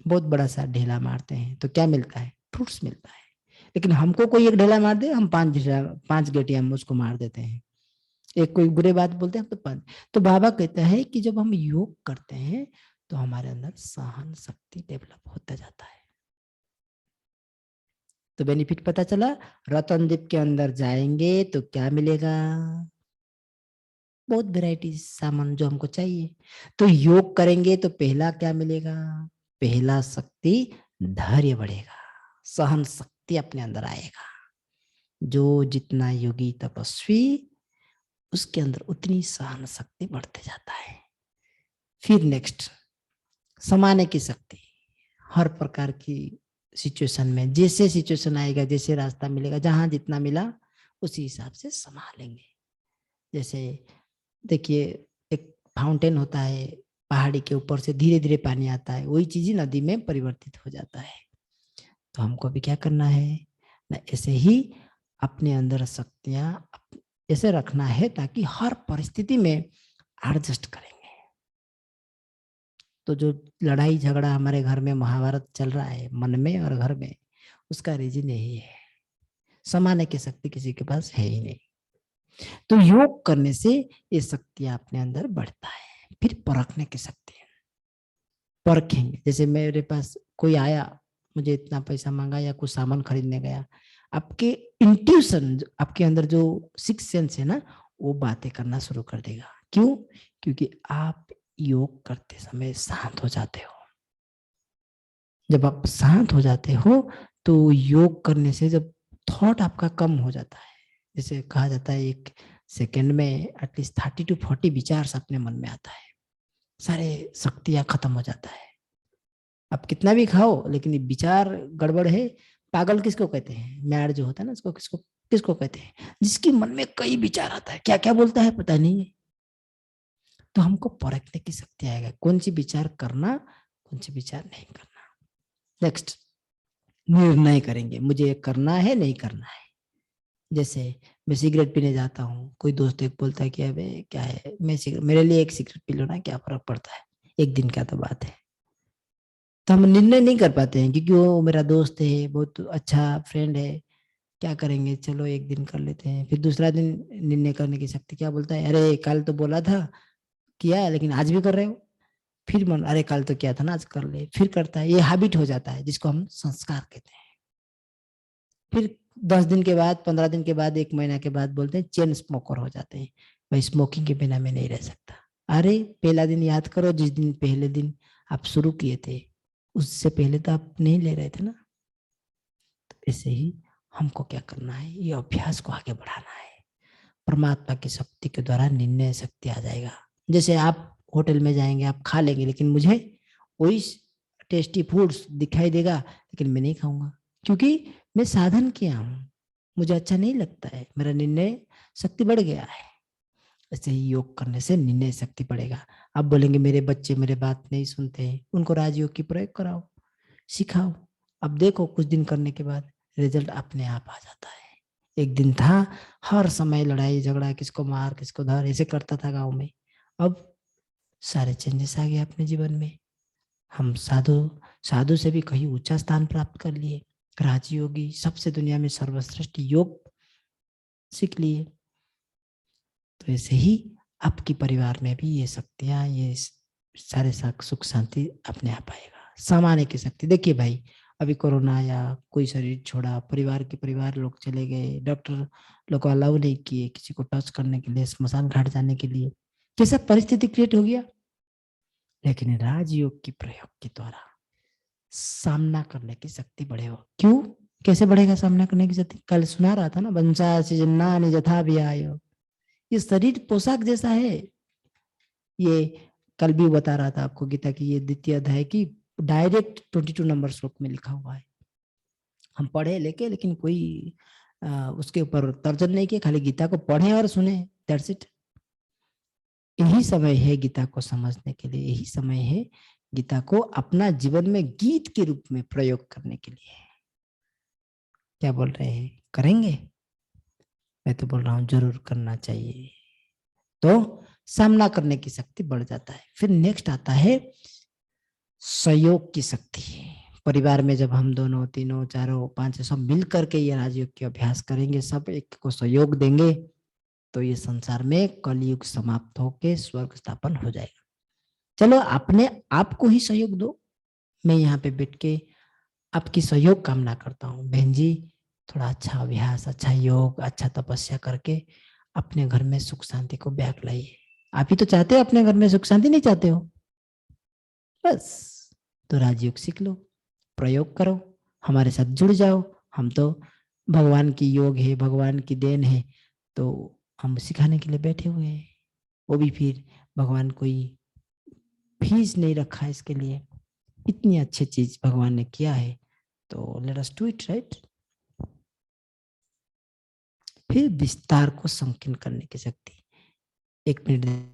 बहुत बड़ा सा ढेला मारते हैं तो क्या मिलता है, फ्रूट्स मिलता है। लेकिन हमको कोई एक ढेला मार दे, हम 5 गेटियां हम उसको मार देते हैं। एक कोई बुरे बात बोलते हैं तो 5। तो बाबा कहता है कि जब हम योग करते हैं तो हमारे अंदर सहन शक्ति डेवलप होता जाता है। तो बेनिफिट पता चला, रतनदीप के अंदर जाएंगे तो क्या मिलेगा, बहुत वेराइटी सामान जो हमको चाहिए। तो योग करेंगे तो पहला क्या मिलेगा, पहला शक्ति धैर्य बढ़ेगा, सहन शक्ति अपने अंदर आएगा। जो जितना योगी तपस्वी, उसके अंदर उतनी सहन शक्ति बढ़ते जाता है। फिर नेक्स्ट, समाने की शक्ति। हर प्रकार की सिचुएशन में जैसे सिचुएशन आएगा, जैसे रास्ता मिलेगा, जहां जितना मिला उसी हिसाब से संभालेंगे। जैसे देखिए, एक फाउंटेन होता है, पहाड़ी के ऊपर से धीरे धीरे पानी आता है, वही चीज नदी में परिवर्तित हो जाता है। तो हमको भी क्या करना है ना, ऐसे ही अपने अंदर शक्तियां ऐसे रखना है ताकि हर परिस्थिति में एडजस्ट करेंगे। तो जो लड़ाई झगड़ा हमारे घर में महाभारत चल रहा है मन में और घर में, उसका रीजन यही है, समाने की शक्ति किसी के पास है ही नहीं। तो योग करने से ये शक्तियां अपने अंदर बढ़ता है। फिर परखने की शक्ति, परखेंगे। जैसे मेरे पास कोई आया, मुझे इतना पैसा मांगा या कुछ सामान खरीदने गया, आपके इंट्यूशन, आपके अंदर जो सिक्स सेंस है ना, वो बातें करना शुरू कर देगा। क्यों, क्योंकि आप योग करते समय शांत हो जाते हो। जब आप शांत हो जाते हो तो योग करने से जब थॉट आपका कम हो जाता है, जैसे कहा जाता है एक सेकंड में एटलीस्ट 30 to 40 विचार अपने मन में आता है, सारे शक्तियां खत्म हो जाता है। आप कितना भी खाओ लेकिन ये विचार गड़बड़ है। पागल किसको कहते हैं, मैड जो होता है ना, इसको किसको किसको कहते हैं, जिसके मन में कई विचार आता है, क्या क्या बोलता है पता नहीं है। तो हमको परखने की शक्ति आएगा, कौन सी विचार करना, कौन सी विचार नहीं करना। नेक्स्ट, निर्णय करेंगे, मुझे करना है नहीं करना है। जैसे मैं सिगरेट पीने जाता हूँ, कोई दोस्त एक बोलता है कि अबे क्या है, मैं सिगरेट, मेरे लिए एक सिगरेट पी लो ना, क्या फर्क पड़ता है, एक दिन का तो बात है। तो हम निर्णय नहीं कर पाते हैं क्योंकि वो मेरा दोस्त है, बहुत अच्छा फ्रेंड है, क्या करेंगे, चलो एक दिन कर लेते हैं। फिर दूसरा दिन निर्णय करने की शक्ति क्या बोलता है, अरे कल तो बोला था किया लेकिन आज भी कर रहे हो। फिर मन, अरे कल तो किया था ना, आज कर ले, फिर करता है। ये हैबिट हो जाता है जिसको हम संस्कार कहते हैं। फिर 10 दिन के बाद, 15 दिन के बाद, 1 महीना के बाद बोलते हैं चेन स्मोकर हो जाते हैं, भाई स्मोकिंग के बिना मैं नहीं रह सकता। अरे पहला दिन याद करो, जिस दिन पहले दिन आप शुरू किए थे, उससे पहले तो आप नहीं ले रहे थे ना। तो ऐसे ही हमको क्या करना है, ये अभ्यास को आगे बढ़ाना है। परमात्मा की शक्ति के द्वारा निर्णय शक्ति आ जाएगा। जैसे आप होटल में जाएंगे, आप खा लेंगे, लेकिन मुझे वही टेस्टी फूड्स दिखाई देगा लेकिन मैं नहीं खाऊंगा, क्योंकि मैं साधन किया हूं, मुझे अच्छा नहीं लगता है, मेरा निर्णय शक्ति बढ़ गया है। ऐसे ही योग करने से निर्णय शक्ति बढ़ेगा। आप बोलेंगे मेरे बच्चे मेरे बात नहीं सुनते हैं, उनको राजयोग की प्रयोग कराओ, सिखाओ। अब देखो कुछ दिन करने के बाद रिजल्ट अपने आप आ जाता है। एक दिन था, हर समय लड़ाई झगड़ा, किसको मार किसको धर, ऐसे करता था गांव में। अब सारे चेंजेस आ गए अपने जीवन में। हम साधु साधु से भी कहीं ऊंचा स्थान प्राप्त कर लिए, राजयोगी, सबसे दुनिया में सर्वश्रेष्ठ योग सीख लिए। तो ऐसे ही आपके परिवार में भी ये शक्तियां, ये सारे सुख शांति अपने आप आएगा। समाने की शक्ति, देखिए भाई, अभी कोरोना आया, कोई शरीर छोड़ा, परिवार के परिवार लोग चले गए, डॉक्टर लोग को अलाउ नहीं किए किसी को टच करने के लिए, स्मशान घाट जाने के लिए, कैसा परिस्थिति क्रिएट हो गया। लेकिन राजयोग की प्रयोग के द्वारा सामना करने की शक्ति बढ़े हो। क्यों, कैसे बढ़ेगा सामना करने की शक्ति? कल सुना रहा था ना, वंशा सृजन्नानि यथा विहाय, ये शरीर पोशाक जैसा है। ये कल भी बता रहा था आपको गीता की ये द्वितीय अध्याय की डायरेक्ट 22 नंबर श्लोक में लिखा हुआ है। हम पढ़े लेके लेकिन कोई उसके ऊपर तर्जन नहीं किया, खाली गीता को पढ़े और सुने, दैट्स इट। यही समय है गीता को समझने के लिए, यही समय है गीता को अपना जीवन में गीत के रूप में प्रयोग करने के लिए। क्या बोल रहे हैं, करेंगे? मैं तो बोल रहा हूं जरूर करना चाहिए, तो सामना करने की शक्ति बढ़ जाता है। फिर नेक्स्ट आता है सहयोग की शक्ति। परिवार में जब हम दोनों, तीनों, चारों, पांच सब मिल करके ये राजयोग के अभ्यास करेंगे, सब एक को सहयोग देंगे, तो ये संसार में कलयुग समाप्त होके स्वर्ग स्थापन हो जाएगा। चलो अपने आप को ही सहयोग दो। मैं यहाँ पे बैठ के आपकी सहयोग कामना करता हूँ, बहन जी थोड़ा अच्छा अभ्यास, अच्छा योग, अच्छा तपस्या करके अपने घर में सुख शांति को ब्याग लाइए। आप ही तो चाहते हो अपने घर में सुख शांति, नहीं चाहते हो? बस तो राजयोग सीख लो, प्रयोग करो, हमारे साथ जुड़ जाओ। हम तो भगवान की योग है, भगवान की देन है, तो हम सिखाने के लिए बैठे हुए हैं। वो भी फिर भगवान कोई फीस नहीं रखा है इसके लिए, इतनी अच्छी चीज भगवान ने किया है, तो let us do it, right. फिर विस्तार को संकीर्ण करने की शक्ति। एक मिनट,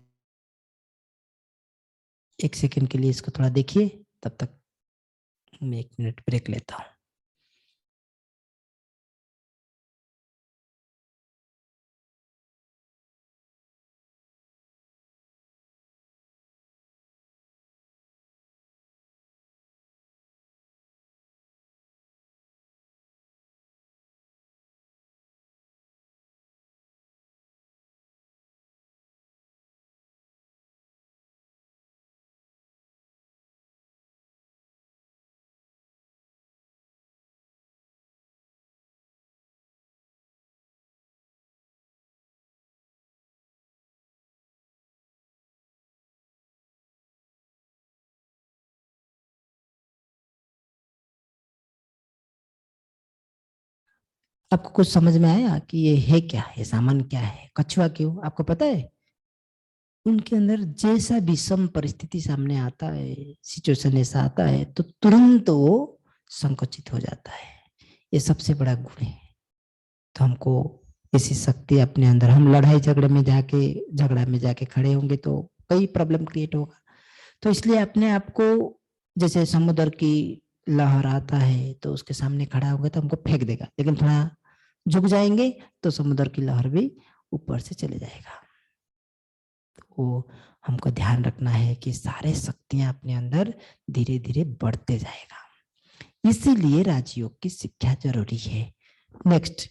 एक सेकंड के लिए इसको थोड़ा देखिए, तब तक मैं 1 मिनट ब्रेक लेता हूँ। आपको कुछ समझ में आया कि ये है क्या, ये सामान क्या है? कछुआ क्यों, आपको पता है? उनके अंदर जैसा विषम परिस्थिति सामने आता है, सिचुएशन ऐसा आता है, तो तुरंत वो संकुचित हो जाता है। ये सबसे बड़ा गुण है। तो हमको ऐसी शक्ति अपने अंदर, हम लड़ाई झगड़ा में जाके खड़े होंगे तो कई प्रॉब्लम क्रिएट होगा। तो इसलिए अपने आप को, जैसे समुद्र की लहर आता है तो उसके सामने खड़ा होगा तो हमको फेंक देगा, लेकिन थोड़ा झुक जाएंगे तो समुद्र की लहर भी ऊपर से चले जाएगा। वो हमको ध्यान रखना है कि सारे शक्तियां अपने अंदर धीरे धीरे बढ़ते जाएगा, इसीलिए राजयोग की शिक्षा जरूरी है। Next,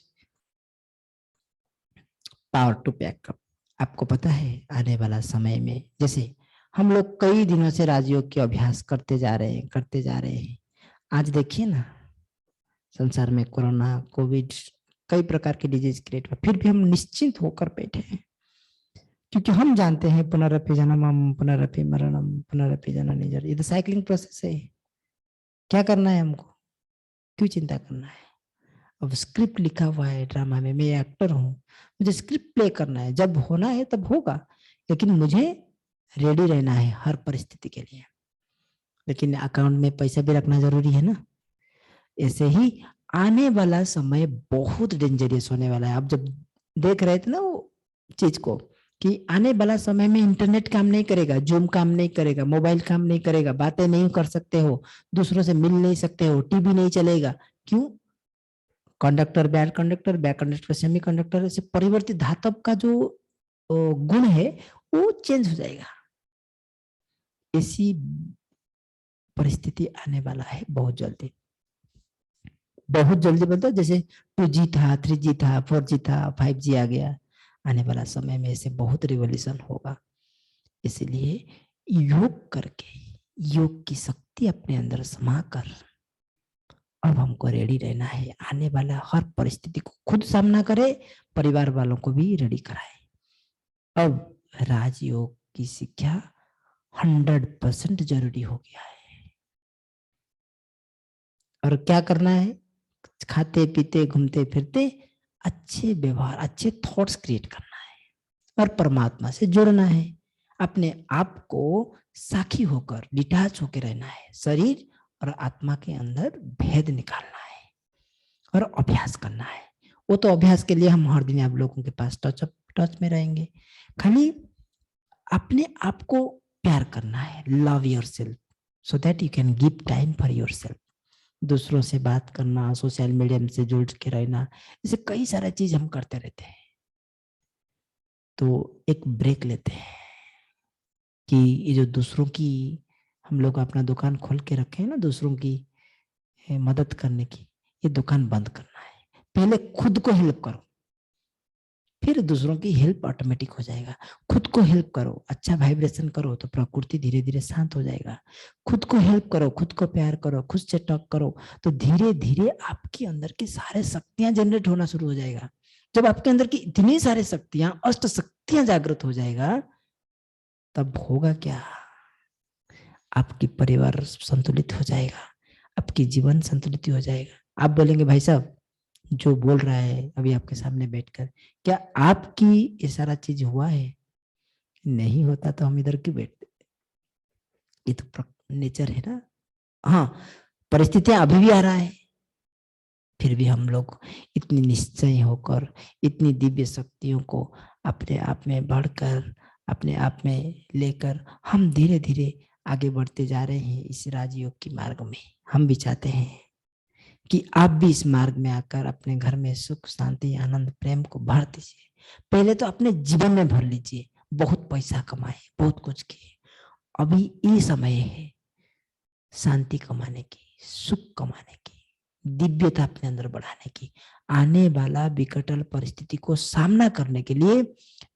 power to backup. आपको पता है आने वाला समय में, जैसे हम लोग कई दिनों से राजयोग के अभ्यास करते जा रहे हैं। आज देखिए ना, संसार में कोरोना, कोविड, कई प्रकार की डिजीज क्रिएट हुआ, फिर भी हम निश्चिंत होकर बैठे हैं, क्योंकि हम जानते हैं पुनरपि जन्मम पुनरपि मरणम पुनरपि जननी जन्म, ये तो साइक्लिंग प्रोसेस है। क्या करना है हमको, क्यों चिंता करना है? अब स्क्रिप्ट लिखा हुआ है ड्रामा में, मैं एक्टर हूँ, मुझे स्क्रिप्ट प्ले करना है, जब होना है तब होगा, लेकिन मुझे रेडी रहना है हर परिस्थिति के लिए। लेकिन अकाउंट में पैसा भी रखना जरूरी है ना। ऐसे ही आने वाला समय बहुत डेंजरस होने वाला है। आप जब देख रहे थे ना वो चीज को, कि आने वाला समय में इंटरनेट काम नहीं करेगा, जूम काम नहीं करेगा, मोबाइल काम नहीं करेगा, बातें नहीं कर सकते हो, दूसरों से मिल नहीं सकते हो, टीवी नहीं चलेगा। क्यों? Conductor, bad conductor, semi conductor, ऐसे परिवर्तित धातव का जो गुण है वो चेंज हो जाएगा। ऐसी परिस्थिति आने वाला है बहुत जल्दी, बहुत जल्दी। मतलब जैसे 2G था, 3G था, 4G था, 5G आ गया, आने वाला समय में ऐसे बहुत रिवॉल्यूशन होगा। इसलिए योग करके, योग की शक्ति अपने अंदर समाकर अब हमको रेडी रहना है, आने वाला हर परिस्थिति को खुद सामना करे, परिवार वालों को भी रेडी कराए। अब राजयोग की शिक्षा 100% जरूरी हो गया है। और क्या करना है? खाते पीते घूमते फिरते अच्छे व्यवहार, अच्छे थॉट्स क्रिएट करना है और परमात्मा से जुड़ना है। अपने आप को साखी होकर, डिटैच होकर रहना है। शरीर और आत्मा के अंदर भेद निकालना है और अभ्यास करना है। वो तो अभ्यास के लिए हम हर दिन आप लोगों के पास टच में रहेंगे। खाली अपने आप को प्यार करना है। Love your self so that you can give time for your self. दूसरों से बात करना, सोशल मीडिया से जुड़ के रहना, ऐसे कई सारा चीज हम करते रहते हैं। तो एक ब्रेक लेते हैं कि ये जो दूसरों की, हम लोग अपना दुकान खोल के रखे हैं ना दूसरों की मदद करने की, ये दुकान बंद करना है। पहले खुद को हेल्प करो, फिर दूसरों की हेल्प ऑटोमेटिक हो जाएगा। खुद को हेल्प करो, अच्छा वाइब्रेशन करो तो प्रकृति धीरे धीरे शांत हो जाएगा। खुद को हेल्प करो, खुद को प्यार करो, खुद से टॉक करो, तो धीरे धीरे आपके अंदर की सारे शक्तियां जनरेट होना शुरू हो जाएगा। जब आपके अंदर की इतनी सारी शक्तियां, अष्ट शक्तियां जागृत हो जाएगा, तब होगा क्या? आपकी परिवार संतुलित हो जाएगा, आपकी जीवन संतुलित हो जाएगा। आप बोलेंगे भाई साहब जो बोल रहा है अभी आपके सामने बैठकर, क्या आपकी ये सारा चीज हुआ है? नहीं होता तो हम इधर क्यों बैठते? ये तो नेचर है ना। हाँ, परिस्थितियां अभी भी आ रहा है, फिर भी हम लोग इतनी निश्चय होकर, इतनी दिव्य शक्तियों को अपने आप में बढ़कर, अपने आप में लेकर हम धीरे धीरे आगे बढ़ते जा रहे हैं इस राजयोग की मार्ग में। हम भी चाहते हैं कि आप भी इस मार्ग में आकर अपने घर में सुख, शांति, आनंद, प्रेम को भर दीजिए। पहले तो अपने जीवन में भर लीजिए। बहुत पैसा कमाए, बहुत कुछ किए, अभी ये समय है शांति कमाने की, सुख कमाने की, दिव्यता अपने अंदर बढ़ाने की, आने वाला विकटल परिस्थिति को सामना करने के लिए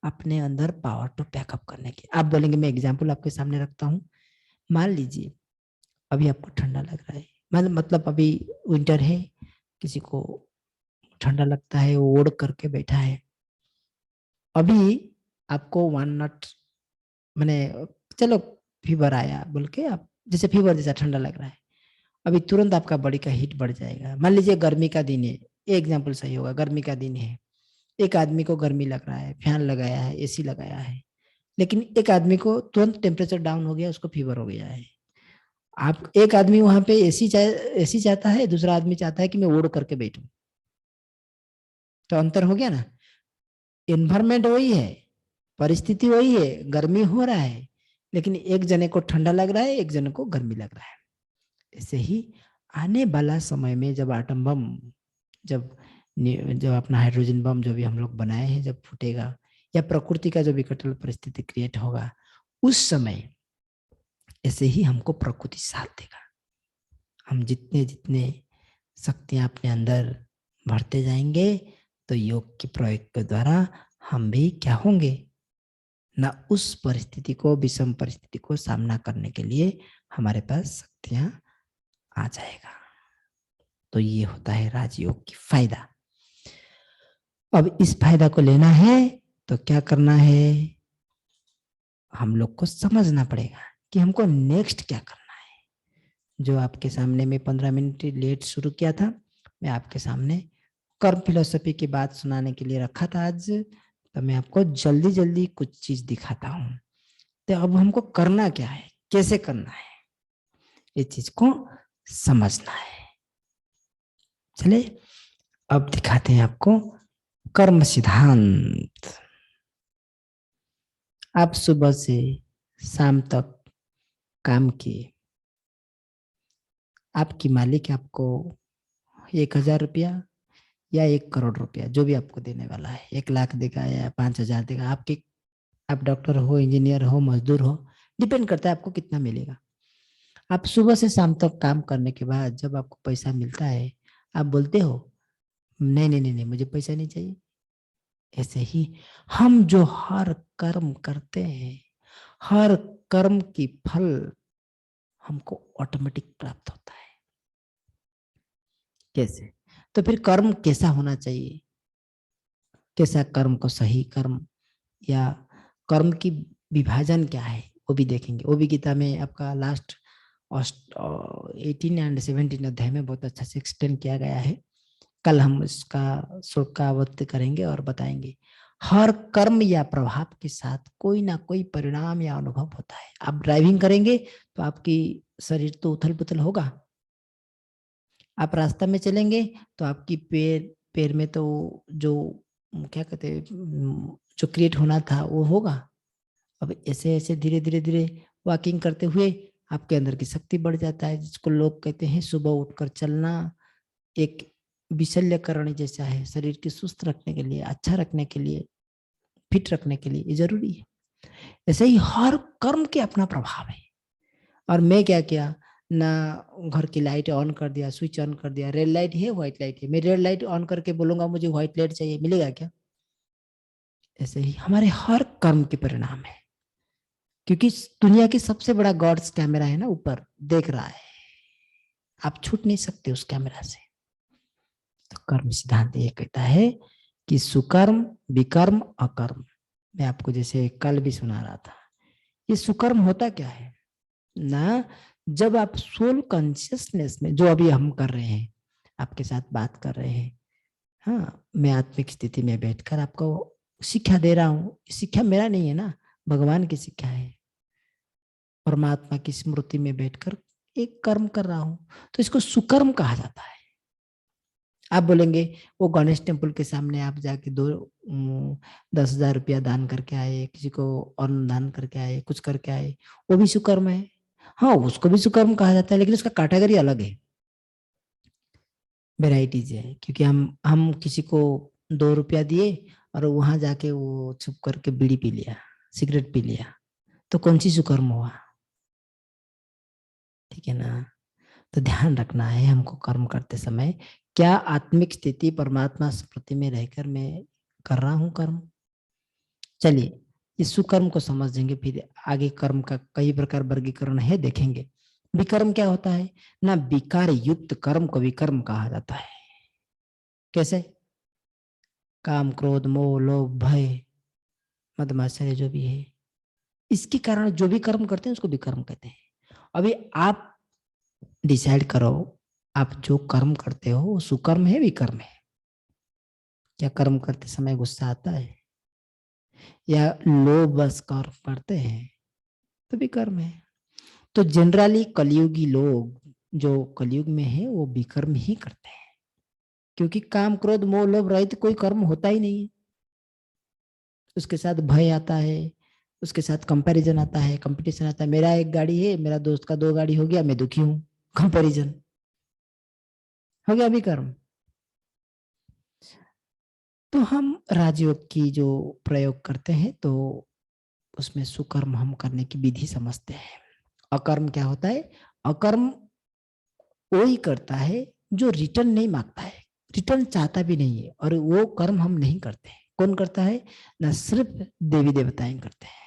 अपने अंदर पावर टू पैकअप करने की। आप बोलेंगे मैं एग्जाम्पल आपके सामने रखता हूँ। मान लीजिए अभी आपको ठंडा लग रहा है, मतलब अभी विंटर है, किसी को ठंडा लगता है, वो ओढ़ करके बैठा है। अभी आपको 1 नॉट, मैंने चलो फीवर आया बोल के, आप जैसे फीवर जैसा ठंडा लग रहा है, अभी तुरंत आपका बॉडी का हीट बढ़ जाएगा। मान लीजिए गर्मी का दिन है, ये एग्जाम्पल सही होगा, गर्मी का दिन है, एक आदमी को गर्मी लग रहा है, फैन लगाया है, एसी लगाया है, लेकिन एक आदमी को तुरंत टेम्परेचर डाउन हो गया, उसको फीवर हो गया है। आप एक आदमी वहां पे एसी चाहता है, दूसरा आदमी चाहता है कि मैं ओढ़ करके बैठूं, तो अंतर हो गया ना। एनवायरमेंट वही है, परिस्थिति वही है, गर्मी हो रहा है, लेकिन एक जने को ठंडा लग रहा है, एक जने को गर्मी लग रहा है। ऐसे ही आने वाला समय में जब आटम बम, जब जब अपना हाइड्रोजन बम जो भी हम लोग बनाए हैं जब फूटेगा, या प्रकृति का जो विकटल परिस्थिति क्रिएट होगा, उस समय ऐसे ही हमको प्रकृति साथ देगा। हम जितने जितने शक्तियां अपने अंदर भरते जाएंगे, तो योग के प्रयोग के द्वारा हम भी क्या होंगे ना, उस परिस्थिति को, विषम परिस्थिति को सामना करने के लिए हमारे पास शक्तियां आ जाएगा। तो ये होता है राजयोग की फायदा। अब इस फायदा को लेना है तो क्या करना है, हम लोग को समझना पड़ेगा कि हमको नेक्स्ट क्या करना है। जो आपके सामने में 15 मिनट लेट शुरू किया था, मैं आपके सामने कर्म फिलोसफी की बात सुनाने के लिए रखा था आज, तो मैं आपको जल्दी जल्दी कुछ चीज दिखाता हूँ। तो अब हमको करना क्या है, कैसे करना है, ये चीज को समझना है। चले अब दिखाते हैं आपको कर्म सिद्धांत। आप सुबह से शाम तक काम किए, आपकी मालिक आपको 1,000 रुपया या 1 करोड़ रुपया, जो भी आपको देने वाला है, 1 लाख देगा या 5,000 देगा, आपके, आप डॉक्टर हो, इंजीनियर हो, मजदूर हो, डिपेंड करता है आपको कितना मिलेगा। आप सुबह से शाम तक काम करने के बाद जब आपको पैसा मिलता है, आप बोलते हो नहीं नहीं नहीं नहीं मुझे पैसा नहीं चाहिए। ऐसे ही हम जो हर कर्म करते हैं, हर कर्म की फल हमको ऑटोमेटिक प्राप्त होता है। कैसे? तो फिर कर्म कैसा होना चाहिए, कैसा कर्म को सही कर्म, या कर्म की विभाजन क्या है, वो भी देखेंगे। वो भी गीता में आपका लास्ट 18 एंड 17 अध्याय में बहुत अच्छा से एक्सप्लेन किया गया है। कल हम इसका श्लोक का अवगत करेंगे और बताएंगे। हर कर्म या प्रभाव के साथ कोई ना कोई परिणाम या अनुभव होता है। आप ड्राइविंग करेंगे तो आपकी शरीर तो उथल पुथल होगा, आप रास्ता में चलेंगे तो आपकी पैर पैर में तो जो क्या कहते हैं जो क्रिएट होना था वो होगा। अब ऐसे ऐसे धीरे धीरे धीरे वॉकिंग करते हुए आपके अंदर की शक्ति बढ़ जाता है, जिसको लोग कहते हैं सुबह उठकर चलना एक विशल्यकरण जैसा है। शरीर की सुस्त रखने के लिए, अच्छा रखने के लिए, फिट रखने के लिए ये जरूरी है। ऐसे ही हर कर्म के अपना प्रभाव है। और मैं क्या किया ना, घर की लाइट ऑन कर दिया, स्विच ऑन कर दिया, रेड लाइट है व्हाइट लाइट है, मैं रेड लाइट ऑन करके बोलूंगा मुझे व्हाइट लाइट चाहिए, मिलेगा क्या? ऐसे ही हमारे हर कर्म के परिणाम है, क्योंकि दुनिया की सबसे बड़ा गॉड्स कैमरा है ना, ऊपर देख रहा है, आप छूट नहीं सकते उस कैमरा से। तो कर्म सिद्धांत ये कहता है कि सुकर्म, विकर्म, अकर्म। मैं आपको जैसे कल भी सुना रहा था, ये सुकर्म होता क्या है ना, जब आप सोल कॉन्शियसनेस में, जो अभी हम कर रहे हैं, आपके साथ बात कर रहे हैं, हाँ, मैं आत्मिक स्थिति में बैठकर आपको शिक्षा दे रहा हूँ। शिक्षा मेरा नहीं है ना, भगवान की शिक्षा है। परमात्मा की स्मृति में बैठकर एक कर्म कर रहा हूँ, तो इसको सुकर्म कहा जाता है। आप बोलेंगे वो गणेश टेम्पल के सामने आप जाके 10,000 रुपया दान करके आए, किसी को अन्न दान करके आए, कुछ करके आए, वो भी सुकर्म है। हाँ, उसको भी सुकर्म कहा जाता है, लेकिन उसका कैटेगरी अलग है, वेराइटीज है। क्योंकि हम किसी को 2 रुपया दिए और वहां जाके वो छुप करके बीड़ी पी लिया, सिगरेट पी लिया, तो कौन सी सुकर्म हुआ? ठीक है ना? तो ध्यान रखना है हमको कर्म करते समय, क्या आत्मिक स्थिति परमात्मा स्मृति में रहकर मैं कर रहा हूँ कर्म। चलिए इस सुकर्म को समझेंगे, फिर आगे कर्म का कई प्रकार वर्गीकरण है, देखेंगे। विकर्म क्या होता है ना, विकार युक्त कर्म को विकर्म कहा जाता है। कैसे? काम, क्रोध, मोह, लोभ, भय, मद मात्सर्य जो भी है, इसके कारण जो भी कर्म करते हैं उसको विकर्म कहते हैं। अभी आप डिसाइड करो, आप जो कर्म करते हो वो सुकर्म है विकर्म है? क्या कर्म करते समय गुस्सा आता है, या लोभ बस कर्म करते हैं तो विकर्म है। तो जनरली कलयुगी लोग जो कलयुग में है वो विकर्म ही करते हैं, क्योंकि काम, क्रोध, मोह, लोभ रहित कोई कर्म होता ही नहीं है। उसके साथ भय आता है, उसके साथ कंपैरिजन आता है, कंपटीशन आता है। मेरा एक गाड़ी है, मेरा दोस्त का 2 गाड़ी हो गया, मैं दुखी हूँ, कंपैरिजन हो गया विकर्म। तो हम राजयोग की जो प्रयोग करते हैं तो उसमें सुकर्म हम करने की विधि समझते हैं। अकर्म क्या होता है? अकर्म वही करता है जो रिटर्न नहीं मांगता है, रिटर्न चाहता भी नहीं है, और वो कर्म हम नहीं करते हैं। कौन करता है ना? सिर्फ देवी देवताएं करते हैं।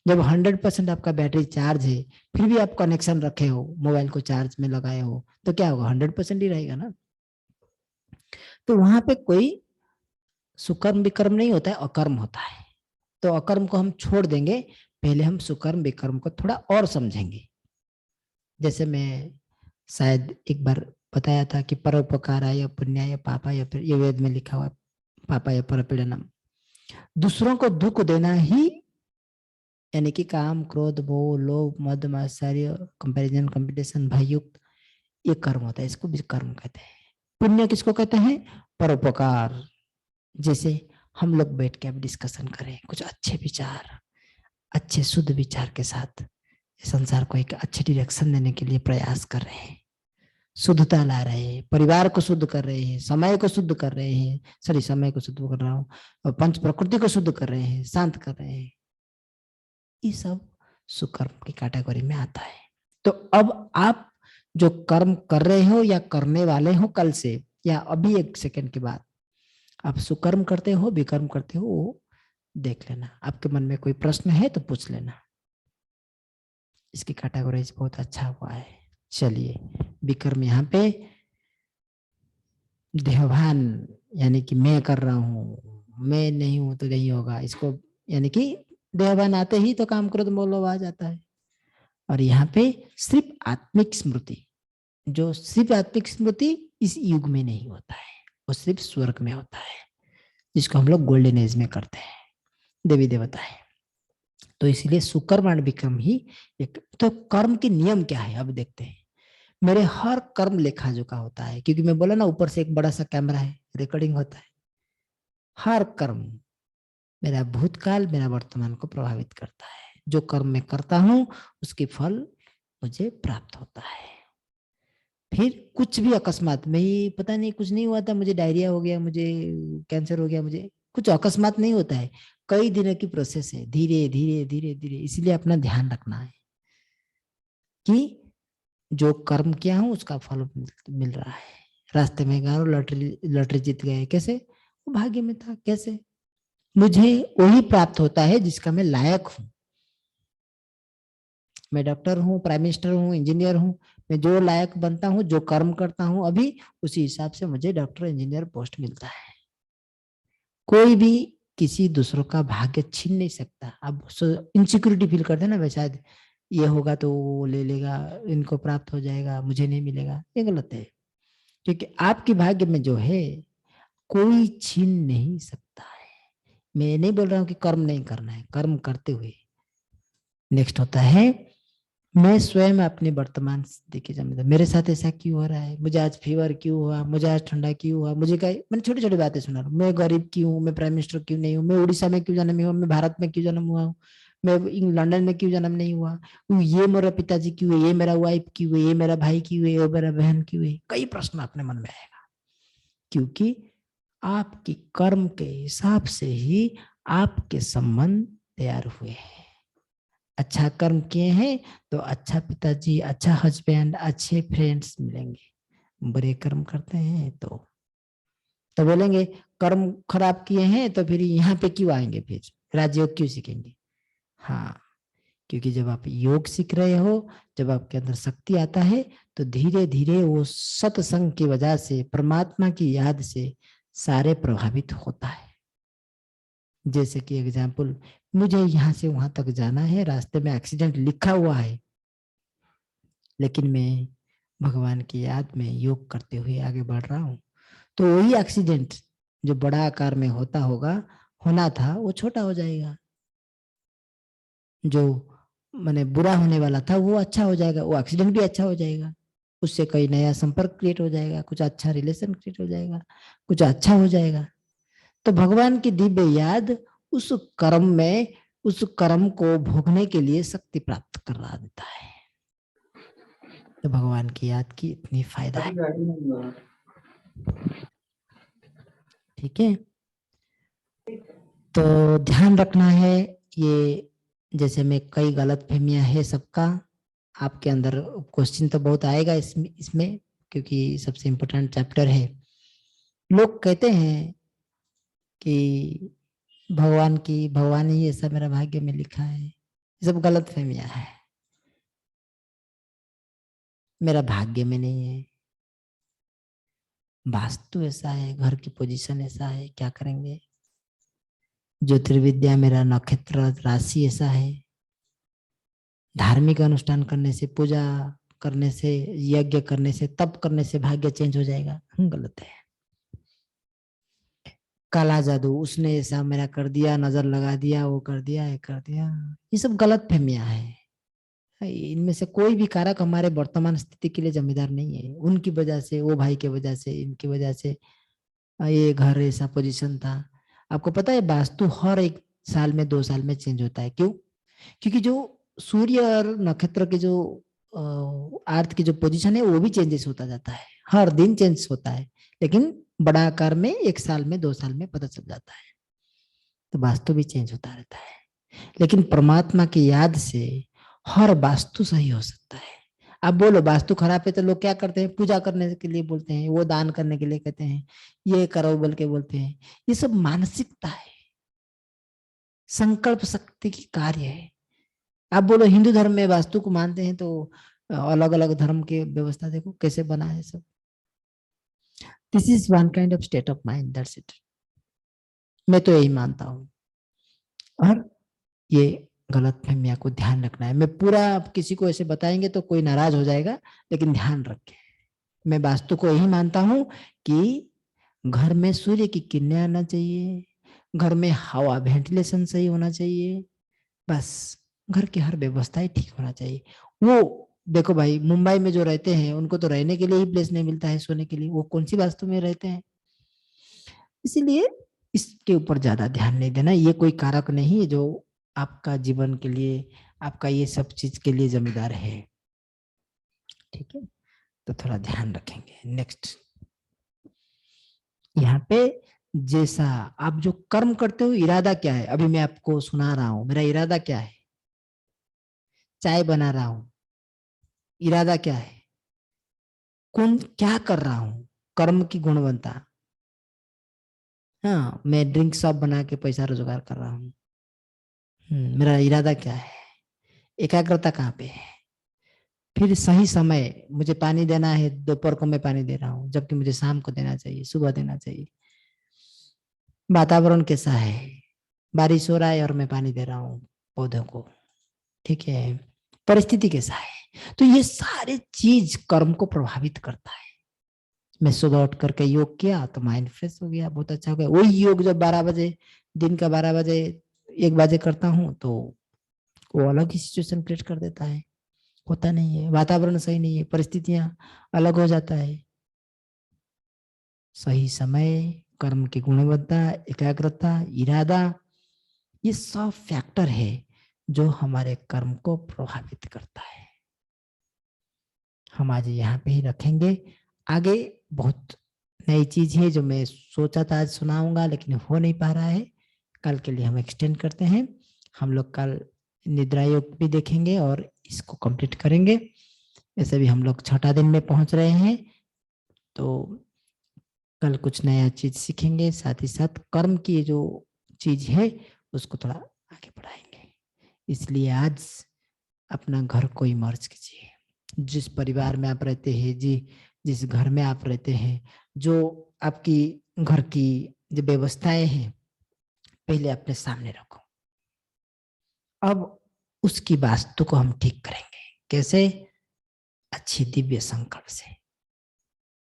जब 100% आपका बैटरी चार्ज है, फिर भी आप कनेक्शन रखे हो, मोबाइल को चार्ज में लगाए हो, तो क्या होगा? 100% ही रहेगा ना। तो वहां पे कोई सुकर्म विकर्म नहीं होता है, अकर्म होता है। तो अकर्म को हम छोड़ देंगे, पहले हम सुकर्म विकर्म को थोड़ा और समझेंगे। जैसे मैं शायद एक बार बताया था कि परोपकार या पुण्य या पापा, या फिर ये वेद में लिखा हुआ पापा या परपीड़नम, दूसरों को दुख देना ही, यानी कि काम, क्रोध, मोह, लोभ, मद मात्सर्य, कंपैरिजन, कंपटीशन, भययुक्त, ये कर्म होता है, इसको भी कर्म कहते हैं। पुण्य किसको कहते हैं? परोपकार। जैसे हम लोग बैठ के अब डिस्कशन करें, कुछ अच्छे विचार, अच्छे शुद्ध विचार के साथ संसार को एक अच्छे डायरेक्शन देने के लिए प्रयास कर रहे हैं, शुद्धता ला रहे हैं, परिवार को शुद्ध कर रहे हैं, समय को शुद्ध कर रहे हैं, सॉरी समय को शुद्ध कर रहा हूँ, और पंच प्रकृति को शुद्ध कर रहे हैं, शांत कर रहे हैं, ये सब सुकर्म की कैटेगरी में आता है। तो अब आप जो कर्म कर रहे हो या करने वाले हो कल से, या अभी 1 सेकंड के बाद, आप सुकर्म करते हो विकर्म करते हो, वो देख लेना। आपके मन में कोई प्रश्न है तो पूछ लेना। इसकी कैटेगरीज बहुत अच्छा हुआ है। चलिए विकर्म यहाँ पे देहभान, यानी कि मैं कर रहा हूँ, मैं नहीं हूं तो नहीं होगा, इसको यानी कि देहभान आते ही तो काम क्रोध मोह लोभ आ जाता है। और यहाँ पे सिर्फ आत्मिक स्मृति, जो सिर्फ आत्मिक स्मृति इस युग में नहीं होता है, वो सिर्फ स्वर्ग में होता है, जिसको हम लोग गोल्डन एज में करते हैं, देवी देवता है। तो इसलिए सुकर्मण विक्रम ही एक। तो कर्म के नियम क्या है अब देखते हैं। मेरे हर कर्म लेखा जोखा होता है, क्योंकि मैं बोला ना ऊपर से एक बड़ा सा कैमरा है, रिकॉर्डिंग होता है। हर कर्म मेरा भूतकाल मेरा वर्तमान को प्रभावित करता है। जो कर्म मैं करता हूं उसके फल मुझे प्राप्त होता है। फिर कुछ भी अकस्मात, मैं ये पता नहीं कुछ नहीं हुआ था, मुझे डायरिया हो गया, मुझे कैंसर हो गया, मुझे कुछ अकस्मात नहीं होता है, कई दिनों की प्रोसेस है, धीरे धीरे धीरे धीरे। इसलिए अपना ध्यान रखना है कि जो कर्म किया हूं उसका फल मिल रहा है। रास्ते में गए लॉटरी लॉटरी जीत गए, कैसे? वो भाग्य में था। कैसे? मुझे वही प्राप्त होता है जिसका मैं लायक हूं। मैं डॉक्टर हूँ, प्राइम मिनिस्टर हूँ, इंजीनियर हूँ, मैं जो लायक बनता हूँ, जो कर्म करता हूँ अभी, उसी हिसाब से मुझे डॉक्टर इंजीनियर पोस्ट मिलता है। कोई भी किसी दूसरों का भाग्य छीन नहीं सकता। अब इनसिक्योरिटी फील करते हैं ना, भाई शायद ये होगा तो वो ले लेगा, इनको प्राप्त हो जाएगा, मुझे नहीं मिलेगा, ये गलत है। क्योंकि आपके भाग्य में जो है कोई छीन नहीं सकता है। मैं नहीं बोल रहा हूँ कि कर्म नहीं करना है, कर्म करते हुए। नेक्स्ट होता है मैं स्वयं अपनी वर्तमान स्थिति की जिम्मेदार। मेरे साथ ऐसा क्यों हो रहा है, मुझे आज फीवर क्यों हुआ, मुझे आज ठंडा क्यों हुआ, मुझे क्या, मैंने छोटी छोटी बातें सुना रहा हूँ। मैं गरीब क्यों हूँ, मैं प्राइम मिनिस्टर क्यों नहीं हूँ, मैं उड़ीसा में क्यों जन्म हुआ, मैं भारत में क्यों जन्म हुआ हूँ, मैं लंदन में क्यों जन्म नहीं हुआ, ये मेरा पिताजी क्यों है, ये मेरा वाइफ क्यों है, ये मेरा भाई क्यों है, ये मेरा बहन क्यों है। कई प्रश्न अपने मन में आएगा, क्योंकि आपकी कर्म के हिसाब से ही आपके संबंध तैयार हुए हैं। अच्छा कर्म किए हैं तो अच्छा पिताजी, अच्छा हस्बैंड, अच्छे फ्रेंड्स मिलेंगे। बुरे कर्म करते हैं तो बोलेंगे कर्म खराब किए हैं तो फिर यहाँ पे क्यों आएंगे, फिर राजयोग क्यों सीखेंगे। हाँ, क्योंकि जब आप योग सीख रहे हो, जब आपके अंदर शक्ति आता है, तो धीरे धीरे वो सत्संग की वजह से, परमात्मा की याद से सारे प्रभावित होता है। जैसे कि एग्जाम्पल, मुझे यहाँ से वहां तक जाना है, रास्ते में एक्सीडेंट लिखा हुआ है, लेकिन मैं भगवान की याद में योग करते हुए आगे बढ़ रहा हूँ, तो वही एक्सीडेंट जो बड़ा आकार में होता होगा, होना था, वो छोटा हो जाएगा। जो मैंने बुरा होने वाला था वो अच्छा हो जाएगा, वो एक्सीडेंट भी अच्छा हो जाएगा। उससे कई नया संपर्क क्रिएट हो जाएगा, कुछ अच्छा रिलेशन क्रिएट हो जाएगा, कुछ अच्छा हो जाएगा। तो भगवान की दिव्य याद उस कर्म में, उस कर्म को भोगने के लिए शक्ति प्राप्त करा देता है। तो भगवान की याद की इतनी फायदा है। ठीक है, तो ध्यान रखना है ये। जैसे में कई गलत फहमियां है सबका, आपके अंदर क्वेश्चन तो बहुत आएगा इसमें क्योंकि सबसे इम्पोर्टेंट चैप्टर है। लोग कहते हैं कि भगवान ही ऐसा मेरा भाग्य में लिखा है, ये सब गलत फहमियां है। मेरा भाग्य में नहीं है, वास्तु ऐसा है, घर की पोजीशन ऐसा है, क्या करेंगे। ज्योतिर्विद्या मेरा नक्षत्र राशि ऐसा है, धार्मिक अनुष्ठान करने से, पूजा करने से, यज्ञ करने से, तप करने से भाग्य चेंज हो जाएगा। गलत है। काला जादू, उसने ऐसा मेरा कर दिया, नजर लगा दिया, वो कर दिया, ये कर दिया, ये सब गलत फहमियां है। इनमें से कोई भी कारक हमारे वर्तमान स्थिति के लिए जिम्मेदार नहीं है। उनकी वजह से, वो भाई की वजह से, इनकी वजह से ये घर ऐसा पोजीशन था। आपको पता है वास्तु हर एक साल में, 2 साल में चेंज होता है। क्यों? क्योंकि जो सूर्य और नक्षत्र के जो अर्थ की जो पोजीशन है वो भी चेंजेस होता जाता है, हर दिन चेंज होता है, लेकिन बड़ा आकार में 1 साल में, 2 साल में पता चल जाता है। तो वास्तु भी चेंज होता रहता है, लेकिन परमात्मा की याद से हर वास्तु सही हो सकता है। अब बोलो वास्तु खराब है तो लोग क्या करते हैं, पूजा करने के लिए बोलते हैं, वो दान करने के लिए कहते हैं, ये करो बोल के बोलते हैं। ये सब मानसिकता है, संकल्प शक्ति की कार्य है। आप बोलो हिंदू धर्म में वास्तु को मानते हैं तो अलग अलग धर्म के व्यवस्था देखो कैसे बना है सब। This is one kind of state of mind, that's it. मैं तो यही मानता हूँ। और ये गलत फहमियां को ध्यान रखना है। मैं पूरा किसी को ऐसे बताएंगे तो कोई नाराज हो जाएगा, लेकिन ध्यान रखें, मैं वास्तु को यही मानता हूं कि घर में सूर्य की किरणें आना चाहिए, घर में हवा वेंटिलेशन सही होना चाहिए, बस घर की हर व्यवस्था ही ठीक होना चाहिए। वो देखो भाई, मुंबई में जो रहते हैं उनको तो रहने के लिए ही प्लेस नहीं मिलता है, सोने के लिए, वो कौन सी वास्तु में रहते हैं। इसीलिए इसके ऊपर ज्यादा ध्यान नहीं देना। ये कोई कारक नहीं है जो आपका जीवन के लिए, आपका ये सब चीज के लिए जिम्मेदार है। ठीक है, तो थोड़ा ध्यान रखेंगे। नेक्स्ट, यहाँ पे जैसा आप जो कर्म करते हो, इरादा क्या है, अभी मैं आपको सुना रहा हूं, मेरा इरादा क्या है। चाय बना रहा हूं, इरादा क्या है। कौन क्या कर रहा हूं, कर्म की गुणवत्ता। हाँ, मैं ड्रिंक शॉप बना के पैसा रोजगार कर रहा हूँ, मेरा इरादा क्या है, एकाग्रता कहाँ पे है। फिर सही समय, मुझे पानी देना है, दोपहर को मैं पानी दे रहा हूँ जबकि मुझे शाम को देना चाहिए, सुबह देना चाहिए। वातावरण कैसा है, बारिश हो रहा है और मैं पानी दे रहा हूँ पौधों को, ठीक है। परिस्थिति कैसा है, तो ये सारे चीज कर्म को प्रभावित करता है। मैं सुबह उठ करके योग किया तो माइंड फ्रेश हो गया, बहुत अच्छा हो गया। वही योग जब 12 बजे, दिन का 12 बजे, 1 बजे करता हूँ तो वो अलग ही सिचुएशन क्रिएट कर देता है। होता नहीं है, वातावरण सही नहीं है, परिस्थितियां अलग हो जाता है। सही समय, कर्म की गुणवत्ता, एकाग्रता, इरादा, ये सब फैक्टर है जो हमारे कर्म को प्रभावित करता है। हम आज यहाँ पे ही रखेंगे। आगे बहुत नई चीज है जो मैं सोचा था आज सुनाऊंगा, लेकिन हो नहीं पा रहा है। कल के लिए हम एक्सटेंड करते हैं। हम लोग कल निद्रा योग भी देखेंगे और इसको कंप्लीट करेंगे। ऐसे भी हम लोग 6ठा दिन में पहुंच रहे हैं, तो कल कुछ नया चीज सीखेंगे। साथ ही साथ कर्म की जो चीज है उसको थोड़ा आगे बढ़ाएंगे। इसलिए आज अपना घर को इमर्ज कीजिए। जिस परिवार में आप रहते हैं, जिस घर में आप रहते हैं, जो आपकी घर की जो व्यवस्थाएं हैं, पहले अपने सामने रखो। अब उसकी वास्तु को हम ठीक करेंगे। कैसे? अच्छी दिव्य संकल्प से।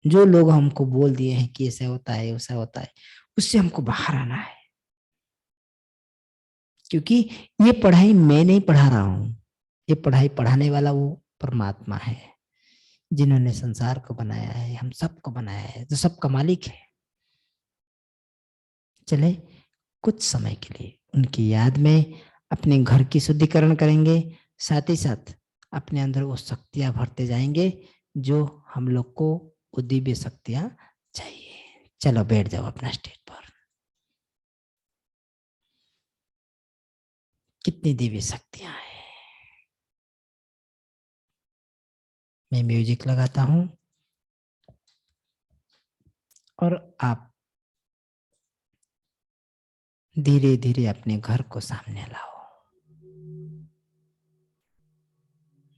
जो लोग हमको बोल दिए हैं कि ऐसा होता है वैसा होता है, उससे हमको बाहर आना है। क्योंकि ये पढ़ाई मैं नहीं पढ़ा रहा हूं, ये पढ़ाई पढ़ाने वाला वो परमात्मा है, जिन्होंने संसार को बनाया है, हम सबको बनाया है, जो सबका मालिक है। चले कुछ समय के लिए उनकी याद में अपने घर की शुद्धिकरण करेंगे, साथ ही साथ अपने अंदर वो शक्तियां भरते जाएंगे जो हम लोग को वो दिव्य शक्तियां चाहिए। चलो बैठ जाओ अपना स्टेज पर। कितनी दिव्य शक्तियां हैं। मैं म्यूजिक लगाता हूं और आप धीरे धीरे अपने घर को सामने लाओ।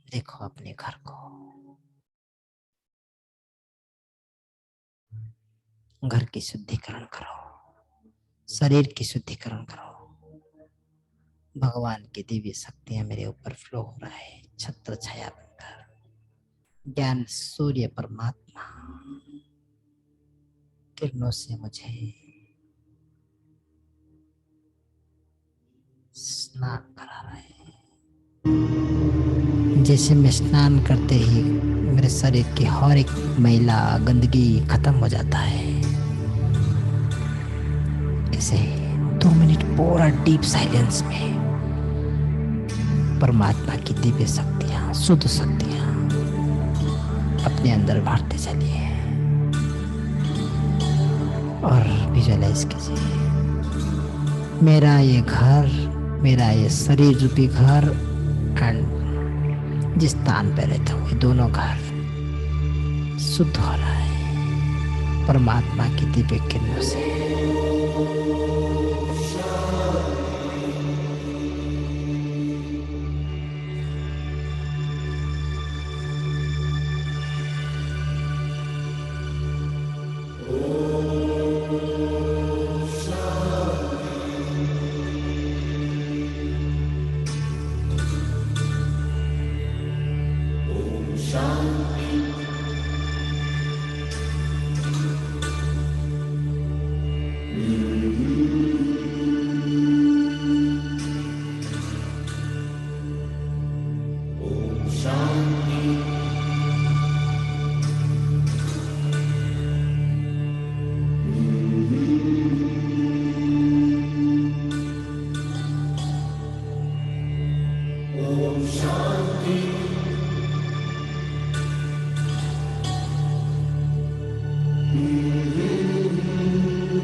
देखो अपने घर को, घर की शुद्धिकरण करो, शरीर की शुद्धिकरण करो। भगवान की दिव्य शक्तियां मेरे ऊपर फ्लो हो रहा है, छत्र छाया बनकर। ज्ञान सूर्य परमात्मा किरणों से मुझे स्नान करा रहे हैं। जैसे मैं स्नान करते ही मेरे शरीर की हर एक मैला गंदगी खत्म हो जाता है, ऐसे 2 मिनट पूरा डीप साइलेंस में परमात्मा की दिव्य शक्तियां, शुद्ध शक्तियां अपने अंदर भरते चलिए और विजुअलाइज कीजिए। मेरा ये घर, मेरा ये शरीर रूपी घर एंड जिस स्थान पे रहता हूँ, ये दोनों घर शुद्ध हो रहा है परमात्मा की दिव्य किरणों से।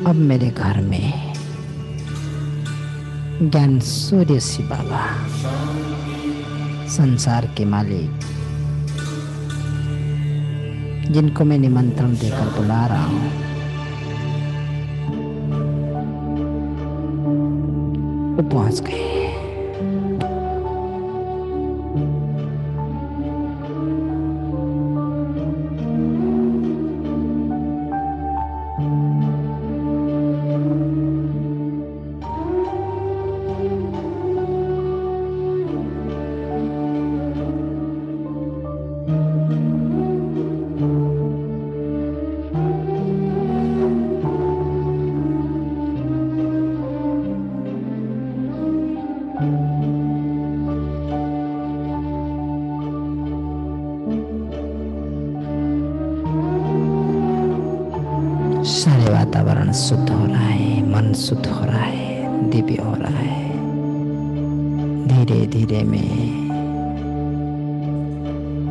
अब मेरे घर में ज्ञान सूर्य से बाबा, संसार के मालिक, जिनको मैं निमंत्रण देकर बुला रहा हूं, वो पहुंच गए। सारे वातावरण शुद्ध हो रहा है, मन शुद्ध हो रहा है, दिव्य हो रहा है। धीरे धीरे में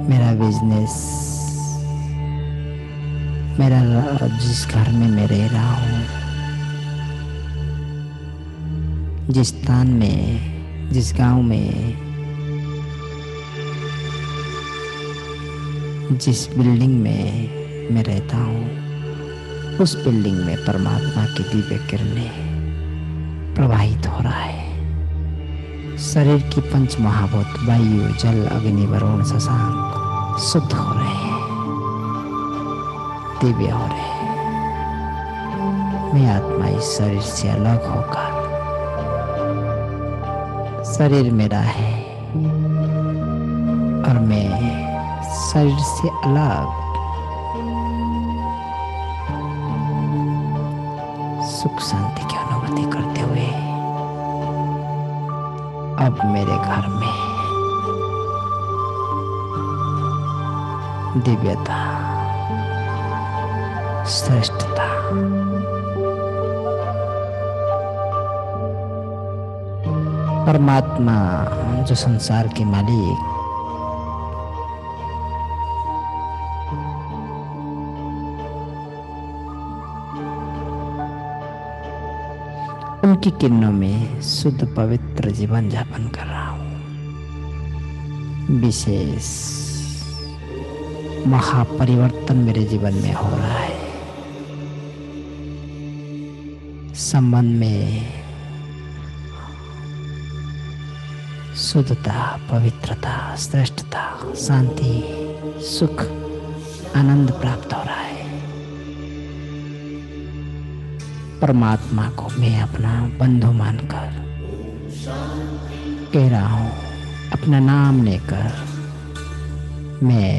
मेरा बिजनेस, मेरा जिस घर में मैं रह रहा हूँ, जिस स्थान में, जिस गांव में, जिस बिल्डिंग में मैं रहता हूँ, उस बिल्डिंग में परमात्मा की दिव्य किरणें प्रवाहित हो रहा है। शरीर की पंच महाभूत वायु, जल, अग्नि, वरुण, शशांक शुद्ध हो रहे हैं, दिव्य हो रहे हैं। मैं आत्मा इस शरीर से अलग होकर, शरीर मेरा है और मैं शरीर से अलग सुख शांति की अनुभूति करते हुए अब मेरे घर में दिव्यता, श्रेष्ठता, परमात्मा जो संसार के मालिक, उनकी किरणों में शुद्ध पवित्र जीवन यापन कर रहा हूं। विशेष महापरिवर्तन मेरे जीवन में हो रहा है। संबंध में शुद्धता, पवित्रता, श्रेष्ठता, शांति, सुख, आनंद प्राप्त हो रहा है। परमात्मा को मैं अपना बंधु मानकर कह रहा हूं, अपना नाम लेकर मैं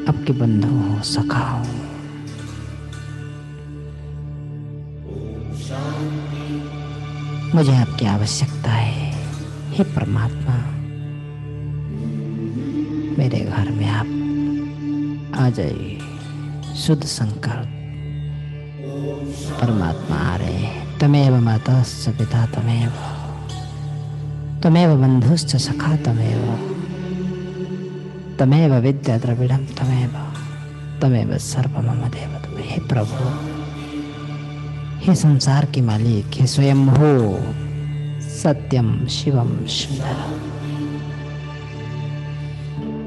आपके बंधु हूं, सखा हूं। मुझे आपकी आवश्यकता है। हे परमात्मा, मेरे घर में आप आ जाइए। शुद्ध संकल्प परमात्मा आ रहे हैं। तमेव माताश्च पिता तमेव, तमेव बंधुश्च सखा तमेव, तमेव विद्या द्रविड़म तमेव, तमेव सर्व मम देव तमेव। हे प्रभु, हे संसार के मालिक, हे स्वयं हो सत्यम शिवम सुंदरम,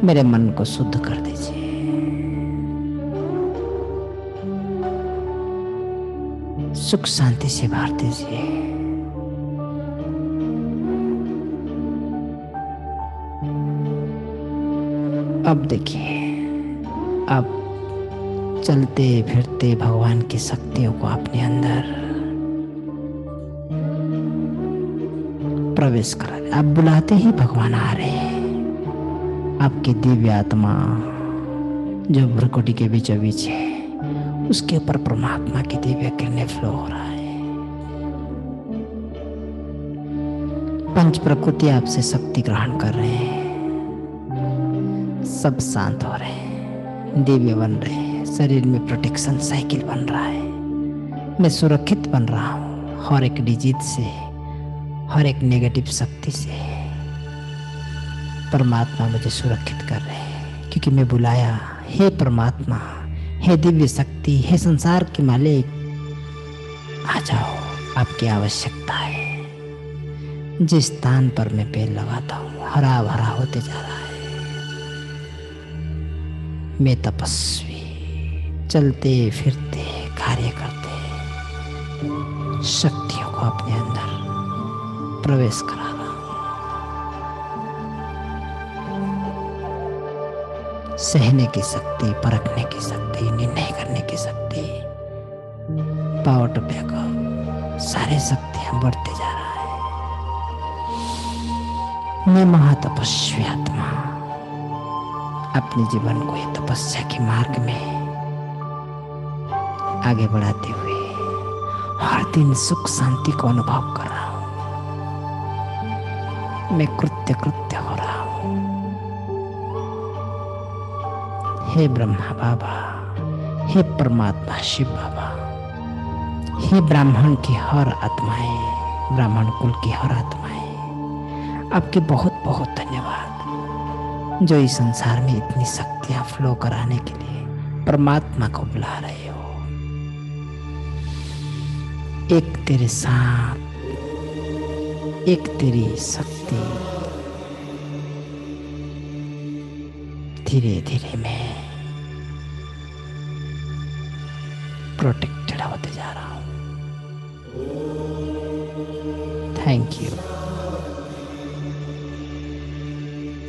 मेरे मन को शुद्ध कर दीजिए। सुख शांति से भर दीजिए। अब देखिए, अब चलते फिरते भगवान की शक्तियों को अपने अंदर प्रवेश करा। आप बुलाते ही भगवान आ रहे हैं। आपकी दिव्य आत्मा जो भ्रुकुटी के बीचों बीच है, उसके ऊपर परमात्मा की दिव्य किरणें फ्लो हो रहा है। पंच प्रकृति आपसे शक्ति ग्रहण कर रहे हैं। सब शांत हो रहे हैं, दिव्य बन रहे हैं। शरीर में प्रोटेक्शन साइकिल बन रहा है। मैं सुरक्षित बन रहा हूँ हर एक डिजीज से, हर एक नेगेटिव शक्ति से। परमात्मा मुझे सुरक्षित कर रहे हैं क्योंकि मैं बुलाया। हे परमात्मा, हे दिव्य शक्ति, हे संसार के मालिक, आ जाओ, आपकी आवश्यकता है। जिस स्थान पर मैं पेड़ लगाता हूँ हरा भरा होते जा रहा है। मैं तपस्वी, चलते फिरते कार्य करते शक्तियों को अपने अंदर प्रवेश करा रहा हूँ। सहने की शक्ति, परखने की शक्ति, निर्णय करने की शक्ति, पावर टू बैकअप, सारे शक्तियां बढ़ते जा रहा है। मैं महातपस्वी आत्मा अपने जीवन को ये तपस्या के मार्ग में आगे बढ़ाते हुए हर दिन सुख शांति को अनुभव कर रहा हूं। मैं कृत्य हो रहा हूं। हे ब्रह्मा बाबा, हे परमात्मा शिव बाबा, हे ब्राह्मण की हर आत्माएं, ब्राह्मण कुल की हर आत्माएं, आपके बहुत बहुत धन्यवाद जो इस संसार में इतनी शक्तियां फ्लो कराने के लिए परमात्मा को बुला रहे हो। एक तेरे साथ, एक तेरी शक्ति, धीरे धीरे मैं प्रोटेक्टेड होते जा रहा हूं। Thank you.